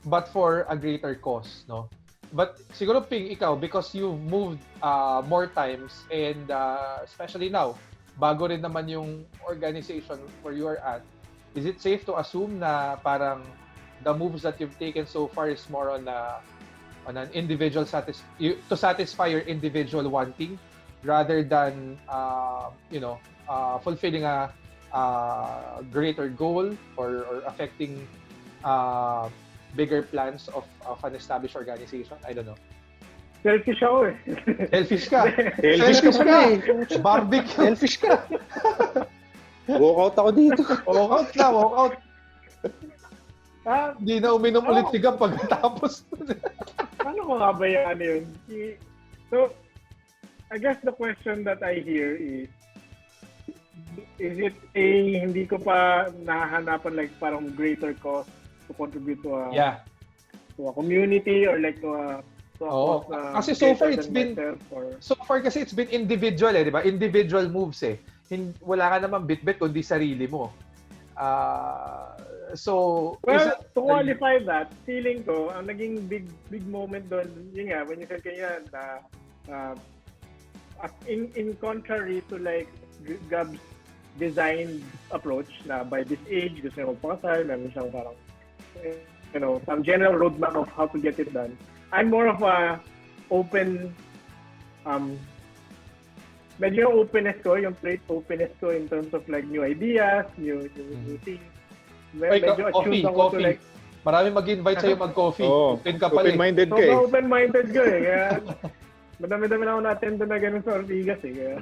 but for a greater cause, no? But siguro Ping, ikaw, because you've moved more times, and especially now, bago rin naman yung organization where you are at, is it safe to assume na parang the moves that you've taken so far is more on an individual to satisfy your individual wanting rather than fulfilling a greater goal or affecting bigger plans of an established organization? I don't know. Selfish ako eh. Selfish ka. Selfish ka. Barbecue. Selfish ka. Walk out ako dito. Walk out. Hindi na uminom ulit si Gab pagkatapos. Paano ko nga ba yan yun? So, I guess the question that I hear is it hindi ko pa nahahanapan like parang greater cause to contribute to a community or like to a cause, kasi so far it's been individual eh, di ba? Individual moves eh. Wala ka naman bit-bit kundi sarili mo. So, is Well, it, to qualify that, feeling ko, ang naging big moment doon, yun nga, when you said kanya na uh, in contrary to like Gab's design approach na by this age, gusto niya magpakasal, meron siyang parang, some general roadmap of how to get it done. I'm more of a open, medyo yung openness ko, yung trait openness ko in terms of like new ideas, new things. Medyo attuned ako to like... Marami mag-invite sa'yo mag-coffee. Open ka pala. Open-minded ka eh. Open-minded ko eh. Kaya madami-dami na ako na-attend na ganun sa Ortigas eh. Kaya.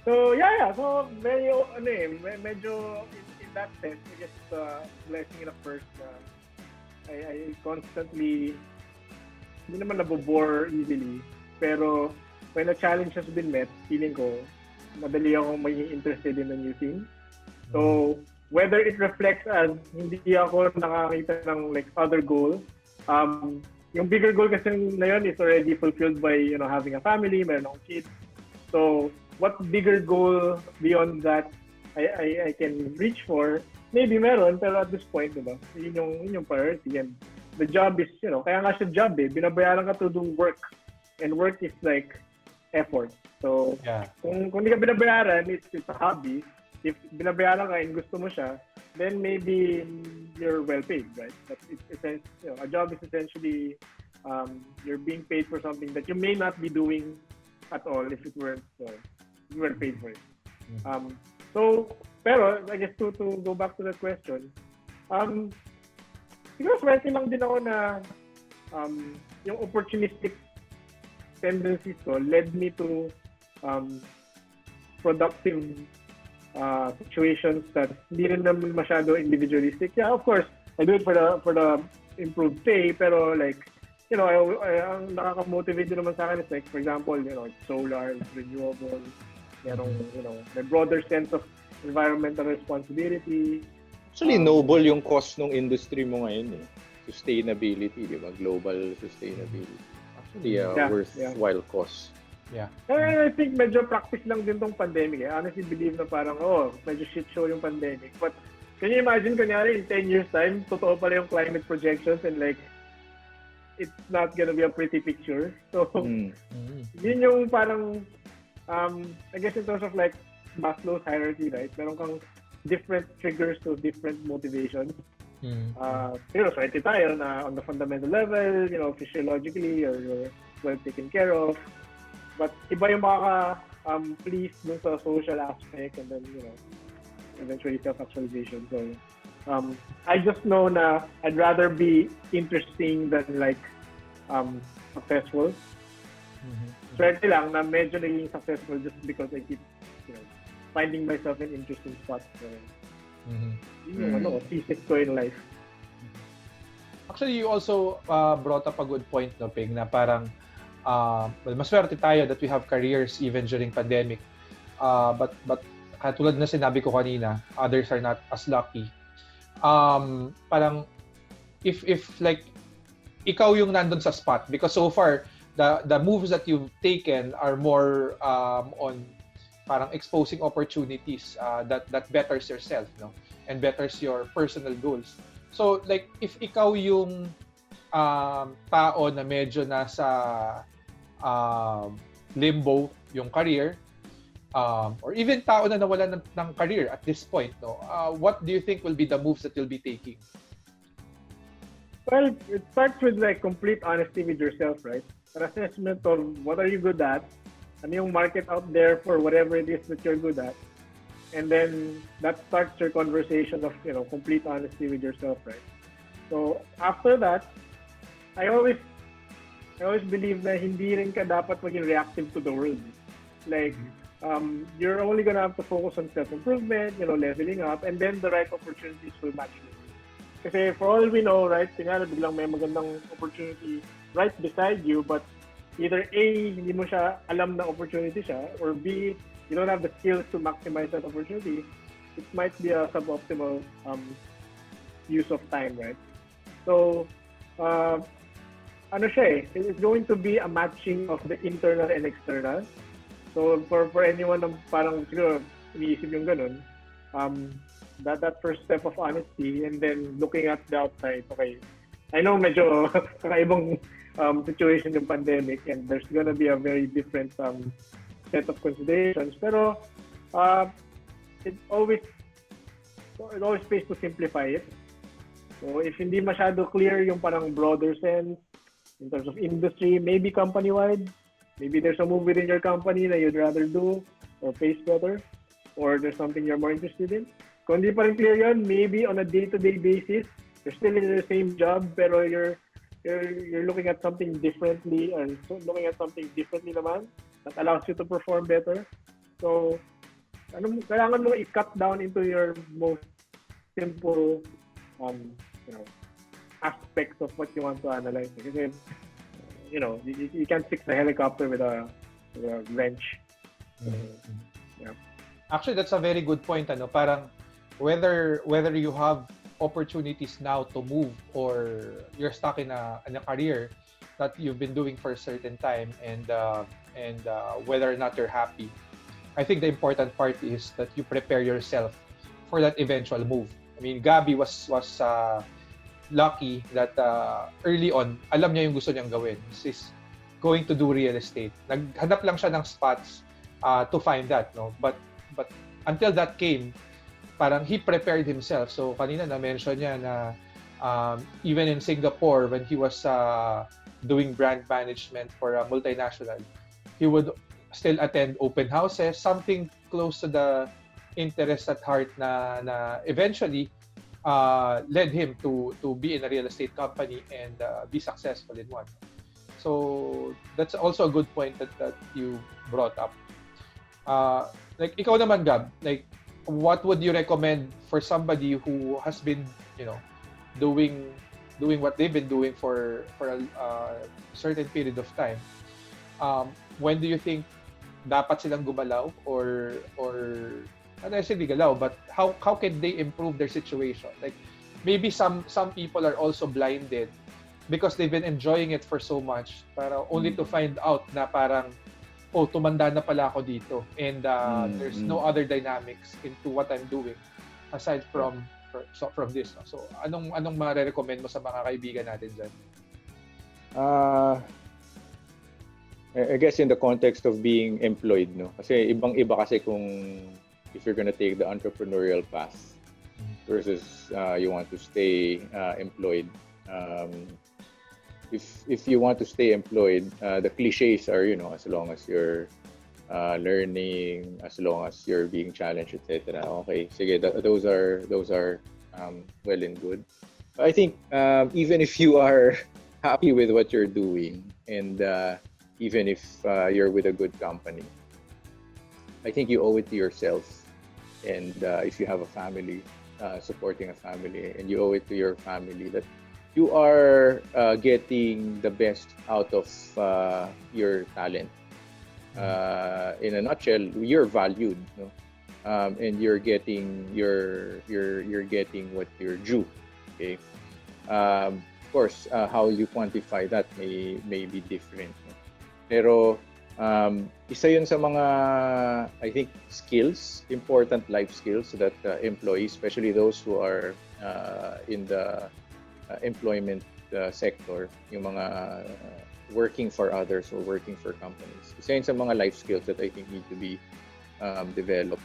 So, yeah. So, medyo in that sense, I guess it's a blessing in a first na I constantly, hindi naman nabobore easily. Pero, when a challenge has been met, feeling ko, madali akong maging interested in a new thing. So, whether it reflects as hindi ako nakakita ng like other goals, yung bigger goal kasi na yun is already fulfilled by having a family, meron akong kids. So, what bigger goal beyond that I can reach for? Maybe meron, pero at this point, diba? Yun yung priority. And the job is, kaya nga siya job eh, binabayaran ka to do work. And work is like effort. So, kung hindi ka binabayaran, it's a hobby. If binabayaran ka and gusto mo siya, then maybe you're well paid, right? But a job is essentially you're being paid for something that you may not be doing at all if you weren't paid for it. So, pero I guess to go back to that question, siguro swerte lang din ako na yung opportunistic tendencies ko led me to productive situations that hindi rin naman masyado individualistic. Yeah, of course, I do it for the improved pay, pero like, ang nakaka-motivate din naman sa akin is like, for example, it's solar, it's renewable, may broader sense of environmental responsibility. Actually, noble yung cause ng industry mo ngayon eh. Sustainability, di ba? Global sustainability. Actually, worthwhile cause. Yeah. I think medyo practice lang din tong pandemic eh. Honestly, believe na parang, medyo shit show yung pandemic. But, can you imagine, kunyari, in 10 years time, totoo pala yung climate projections and like, it's not gonna be a pretty picture. So, yun yung parang, I guess in terms of like, Maslow's hierarchy, right? Meron kang different triggers to different motivations. Swerte tayo na on the fundamental level, physiologically, you're well taken care of. But iba yung please dun sa social aspect and then, eventually self-actualization. So, I just know na I'd rather be interesting than like successful. Swerte lang na medyo naging successful just because I keep finding myself in interesting spots. So, yun yung thesis ko in life. Actually, you also brought up a good point, no, Ping, na parang maswerte tayo that we have careers even during pandemic. But tulad na sinabi ko kanina, others are not as lucky. Parang if like ikaw yung nandun sa spot, because so far the moves that you've taken are more on parang exposing opportunities that betters yourself, no, and betters your personal goals. So like if ikaw yung tao na medyo nasa limbo yung career, or even tao na nawala ng career at this point, no, what do you think will be the moves that you'll be taking? Well, it starts with like complete honesty with yourself, right? An assessment of what are you good at, ano yung market out there for whatever it is that you're good at, and then that starts your conversation of complete honesty with yourself, right? So after that, I always believe na hindi rin ka dapat maging reactive to the world. Like, you're only gonna have to focus on self-improvement, leveling up, and then the right opportunities will match you. Kasi for all we know, right, kunyari biglang may magandang opportunity right beside you, but either A, hindi mo siya alam na opportunity siya, or B, you don't have the skills to maximize that opportunity, it might be a suboptimal use of time, right? So, it's going to be a matching of the internal and external. So, for anyone na parang siguro iniisip yung ganun, that first step of honesty, and then looking at the outside. Okay, I know medyo kakaibang situation yung pandemic, and there's gonna be a very different set of considerations. Pero it always pays to simplify it. So if hindi masyado clear yung parang broader sense in terms of industry, maybe company-wide, maybe there's a move within your company that you'd rather do or pays better, or there's something you're more interested in. Kung hindi pa rin clear yun, maybe on a day-to-day basis, you're still in the same job, pero you're looking at something differently, or looking at something differently naman that allows you to perform better. So, kailangan mo i-cut down into your most simple aspects of what you want to analyze. Kasi, you can't fix a helicopter with a wrench. Yeah. Actually, that's a very good point. Parang whether you have opportunities now to move, or you're stuck in a career that you've been doing for a certain time, and whether or not you're happy, I think the important part is that you prepare yourself for that eventual move. I mean, Gabby was lucky that early on, alam niya yung gusto niyang gawin. She's going to do real estate. Naghanap lang siya ng spots to find that, no? But until that came, parang he prepared himself. So kanina na-mention niya na even in Singapore, when he was doing brand management for a multinational, he would still attend open houses, something close to the interest at heart na eventually led him to be in a real estate company and be successful in one. So that's also a good point that you brought up. Like ikaw naman, Gab, like what would you recommend for somebody who has been, doing what they've been doing for a certain period of time? When do you think dapat silang gumalaw, or not necessarily galaw, but how can they improve their situation? Like maybe some people are also blinded because they've been enjoying it for so much, para only to find out na parang, oh, tumanda na pala ako dito, and there's no other dynamics into what I'm doing aside from this. No? So anong ma-recommend mo sa mga kaibigan natin dyan? I guess in the context of being employed, no? Kasi ibang-iba kasi kung if you're gonna take the entrepreneurial path versus you want to stay employed. If you want to stay employed, the cliches are, as long as you're learning, as long as you're being challenged, etc. Okay, sige, those are well and good. I think even if you are happy with what you're doing, and even if you're with a good company, I think you owe it to yourself. And if you have a family, supporting a family, and you owe it to your family that you are getting the best out of your talent. In a nutshell, you're valued, no? And you're getting what you're due. Okay. Of course, how you quantify that may be different. No? Pero isa yun sa mga, I think, skills, important life skills that employees, especially those who are in the employment sector, yung mga working for others or working for companies. Isa yun sa mga life skills that I think need to be developed.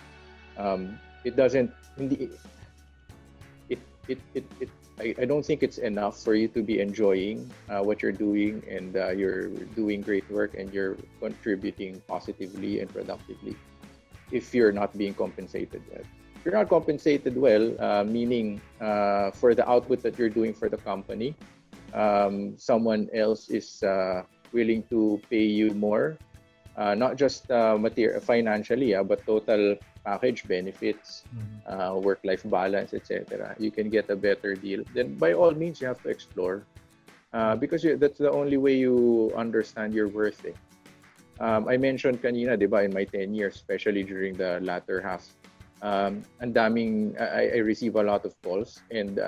I don't think it's enough for you to be enjoying what you're doing, and you're doing great work, and you're contributing positively and productively if you're not being compensated well. If you're not compensated well, meaning for the output that you're doing for the company, someone else is willing to pay you more, not just financially, but total package, benefits, work-life balance, etc. You can get a better deal. Then by all means, you have to explore, because that's the only way you understand your worth. I mentioned kanina, di ba, in my 10 years, especially during the latter half, ang daming, I receive a lot of calls, and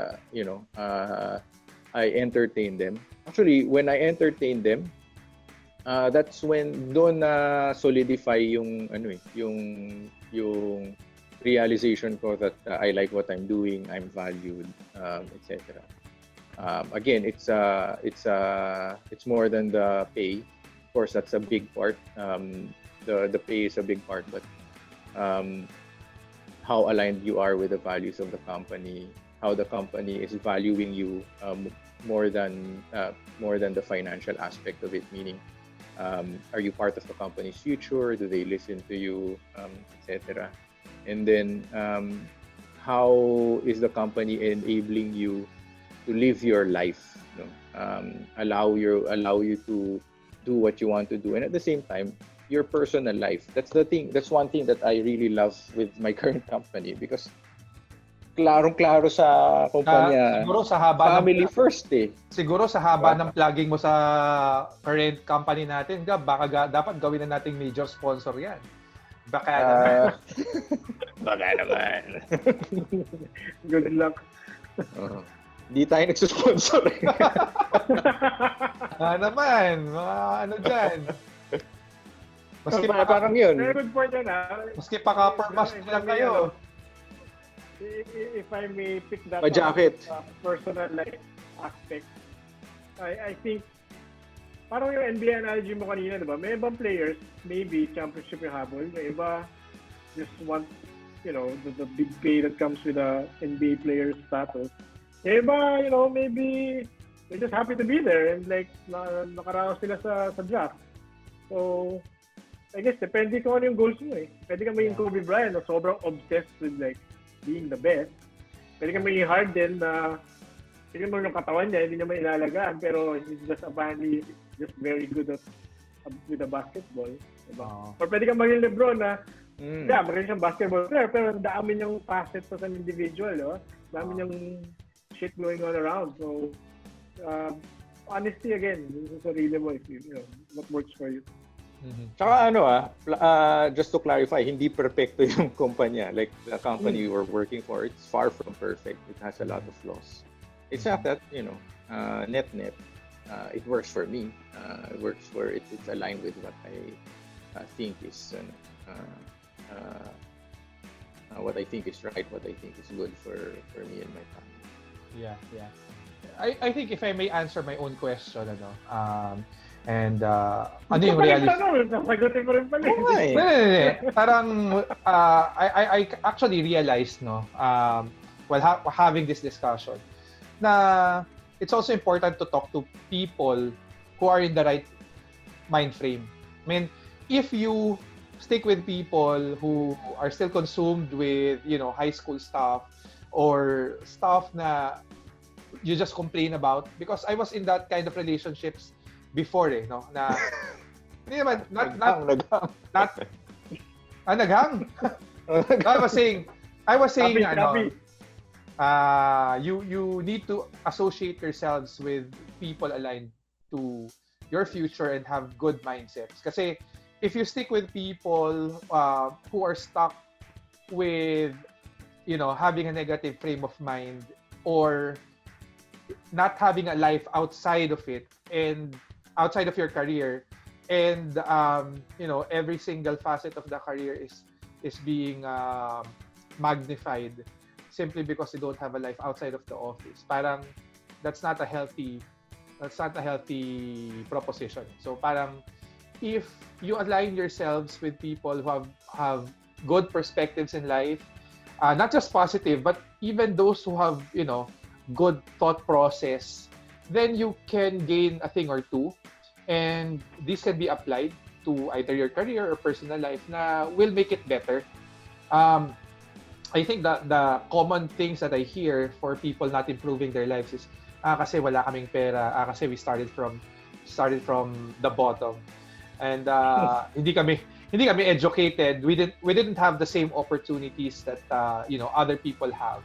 I entertain them. Actually, when I entertain them, that's when doon na solidify yung realization ko that I like what I'm doing, I'm valued, etc. Again, it's more than the pay. Of course, that's a big part. The pay is a big part, but how aligned you are with the values of the company, how the company is valuing you more than the financial aspect of it. Meaning, are you part of the company's future? Do they listen to you, etc. And then, how is the company enabling you to live your life? You know, allow you to do what you want to do, and at the same time, your personal life. That's the thing. That's one thing that I really love with my current company because klarong-klaro sa kumpanya. Siguro sa haba family first eh. Siguro sa haba ng plugging mo sa current company natin, baka dapat gawin na nating major sponsor 'yan. Baka naman. Baka naman. Good luck. Di tayo nagsusponsor. Naman, mga ano dyan. Maski parang yun. Very good point yan Maski pa copper mask lang kayo. If I may pick that jacket. Personal life aspect, I think parang yung NBA analogy mo kanina, diba? May ibang players, maybe championship yung habol. May iba just want, the big pay that comes with a NBA player status. May iba, maybe they're just happy to be there and like nakaraos sila sa draft. So, I guess depende kung ano yung goals mo eh. Pwede ka maging Kobe Bryant na sobrang obsessed with like being the best. Pwede ka maging Harden na tingnan mo yung katawan niya, hindi naman ilalagaan, pero he's just apparently just very good with the basketball. Diba? Or pwede kang maging LeBron na magaling siyang basketball player, pero dami niyang facets as an individual. Dami niyang shit going on around. So, honesty again, this is a really what works for you. Tsaka just to clarify, hindi perfecto yung kumpanya. Like the company we're working for, it's far from perfect. It has a lot of flaws. It's not that, net, it works for me. It works for it's aligned with what I think is what I think is right, what I think is good for me and my family. Yeah. I think if I may answer my own question, ano yung realization? Sasagutin mo rin pala. Parang, I actually realized, while having this discussion, na it's also important to talk to people who are in the right mind frame. I mean, if you stick with people who are still consumed with, high school stuff or stuff na you just complain about, because I was in that kind of relationships before na hindi naman naghang. I was saying you need to associate yourselves with people aligned to your future and have good mindsets. Kasi if you stick with people who are stuck with having a negative frame of mind or not having a life outside of it and outside of your career, and every single facet of the career is being magnified simply because you don't have a life outside of the office. Parang that's not a healthy proposition. So parang if you align yourselves with people who have good perspectives in life, not just positive, but even those who have good thought process, then you can gain a thing or two, and this can be applied to either your career or personal life na will make it better. I think that the common things that I hear for people not improving their lives is kasi wala kaming pera, kasi we started from the bottom, and hindi kami educated. We didn't have the same opportunities that other people have.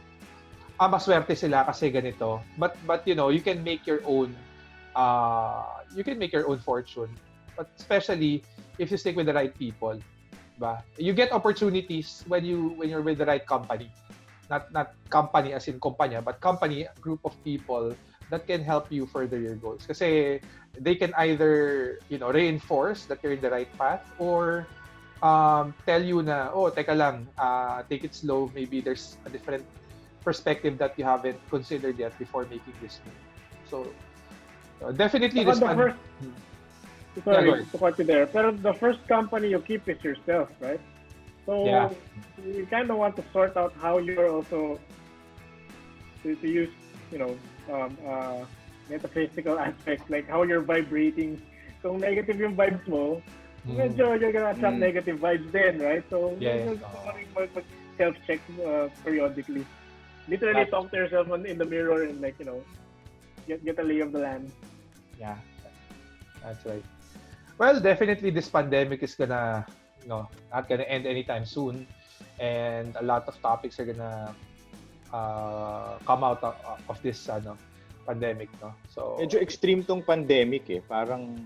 Maswerte sila kasi ganito, but you can make your own fortune, but especially if you stick with the right people, diba? You get opportunities when you're with the right company, not company as in kumpanya, but company, group of people that can help you further your goals, kasi they can either reinforce that you're in the right path, or tell you na, oh, teka lang, take it slow. Maybe there's a different perspective that you haven't considered yet before making this move. So, definitely Saka this the one. first, Yeah, go sorry ahead. to cut you there, pero the first company you keep is yourself, right? So Yeah. you kind of want to sort out how you're also to use, you know, metaphysical aspects, like how you're vibrating. Kung negative yung vibes mo, medyo you're gonna attract negative vibes then, right? So Yes. self-check periodically. Literally That's- talk to yourself in the mirror and like, you know, get a lay of the land. Yeah, that's right. Well, definitely this pandemic is gonna, not gonna end anytime soon, and a lot of topics are gonna come out of this pandemic, no. So Medyo extreme tong pandemic eh. Parang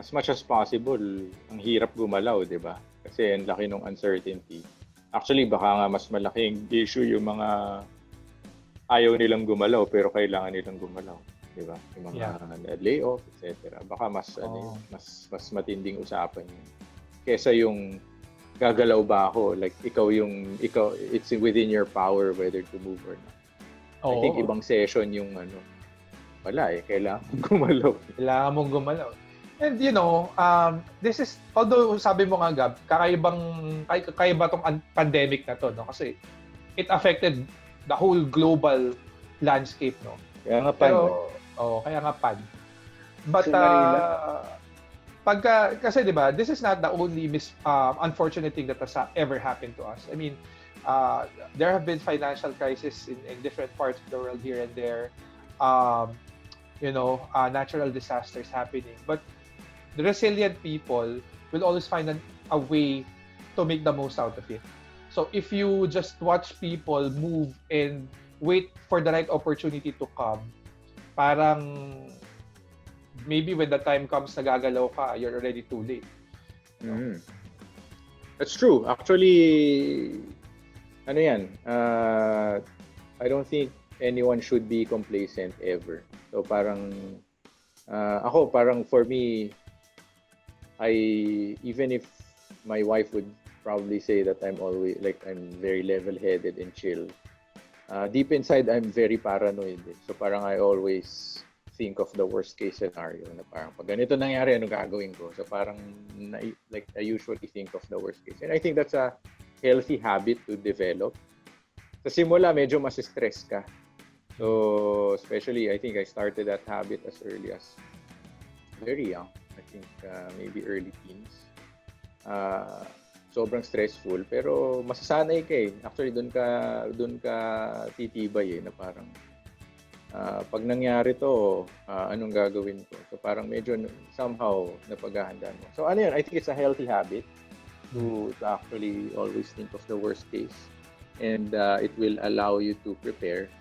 as much as possible, ang hirap gumalaw, di ba? Kasi ang laki ng uncertainty. Actually, baka nga mas malaking issue yung mga ayaw nilang gumalaw pero kailangan nilang gumalaw. Di ba? Yung mga layoff, etc. Baka mas, mas matinding usapan yun. Kesa yung gagalaw ba ako? Like, it's within your power whether to move or not. I think ibang session yung wala eh. Kailangan gumalaw. Kailangan mong gumalaw. And this is, although sabi mo nga Gab, kakaiba tong pandemic na to, no? Kasi it affected the whole global landscape, no? Kaya nga pan. Kaya nga pan. But kasi 'di ba, this is not the only unfortunate thing that has ever happened to us. I mean, there have been financial crises in different parts of the world here and there. Natural disasters happening. But the resilient people will always find a way to make the most out of it. So if you just watch people move and wait for the right opportunity to come, parang maybe when the time comes na gagalaw ka, you're already too late. That's true. Actually, I don't think anyone should be complacent ever. So parang for me, even if my wife would probably say that I'm very level-headed and chill, deep inside I'm very paranoid. So parang I always think of the worst case scenario na parang pag ganito nangyari, ano gagawin ko? So parang I usually think of the worst case. And I think that's a healthy habit to develop. Sa simula, medyo mas stress ka. So especially, I think I started that habit as early as very young. I think maybe early teens. Sobrang stressful pero masasanay ka eh. Actually doon ka titibay eh na parang pag nangyari to, anong gagawin ko? So parang medyo somehow napaghahandaan mo. So ano yun, I think it's a healthy habit to actually always think of the worst case, and it will allow you to prepare,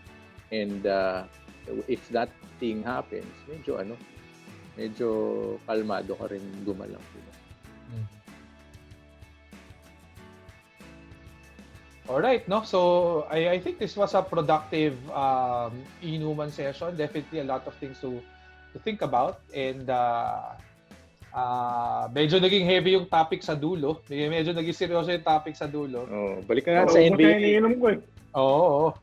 and if that thing happens, medyo kalmado ka rin gumalaw. Alright, no? So, I think this was a productive E-Numan session. Definitely a lot of things to think about. And medyo naging heavy yung topic sa dulo. Medyo naging seryoso yung topic sa dulo. Balik na sa NBA. Oo.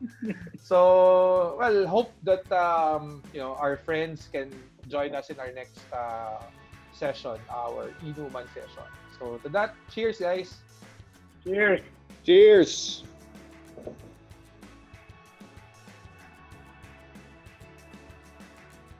So, well, hope that our friends can join us in our next session, our E-Numan session. So, to that, cheers guys! Cheers! Cheers!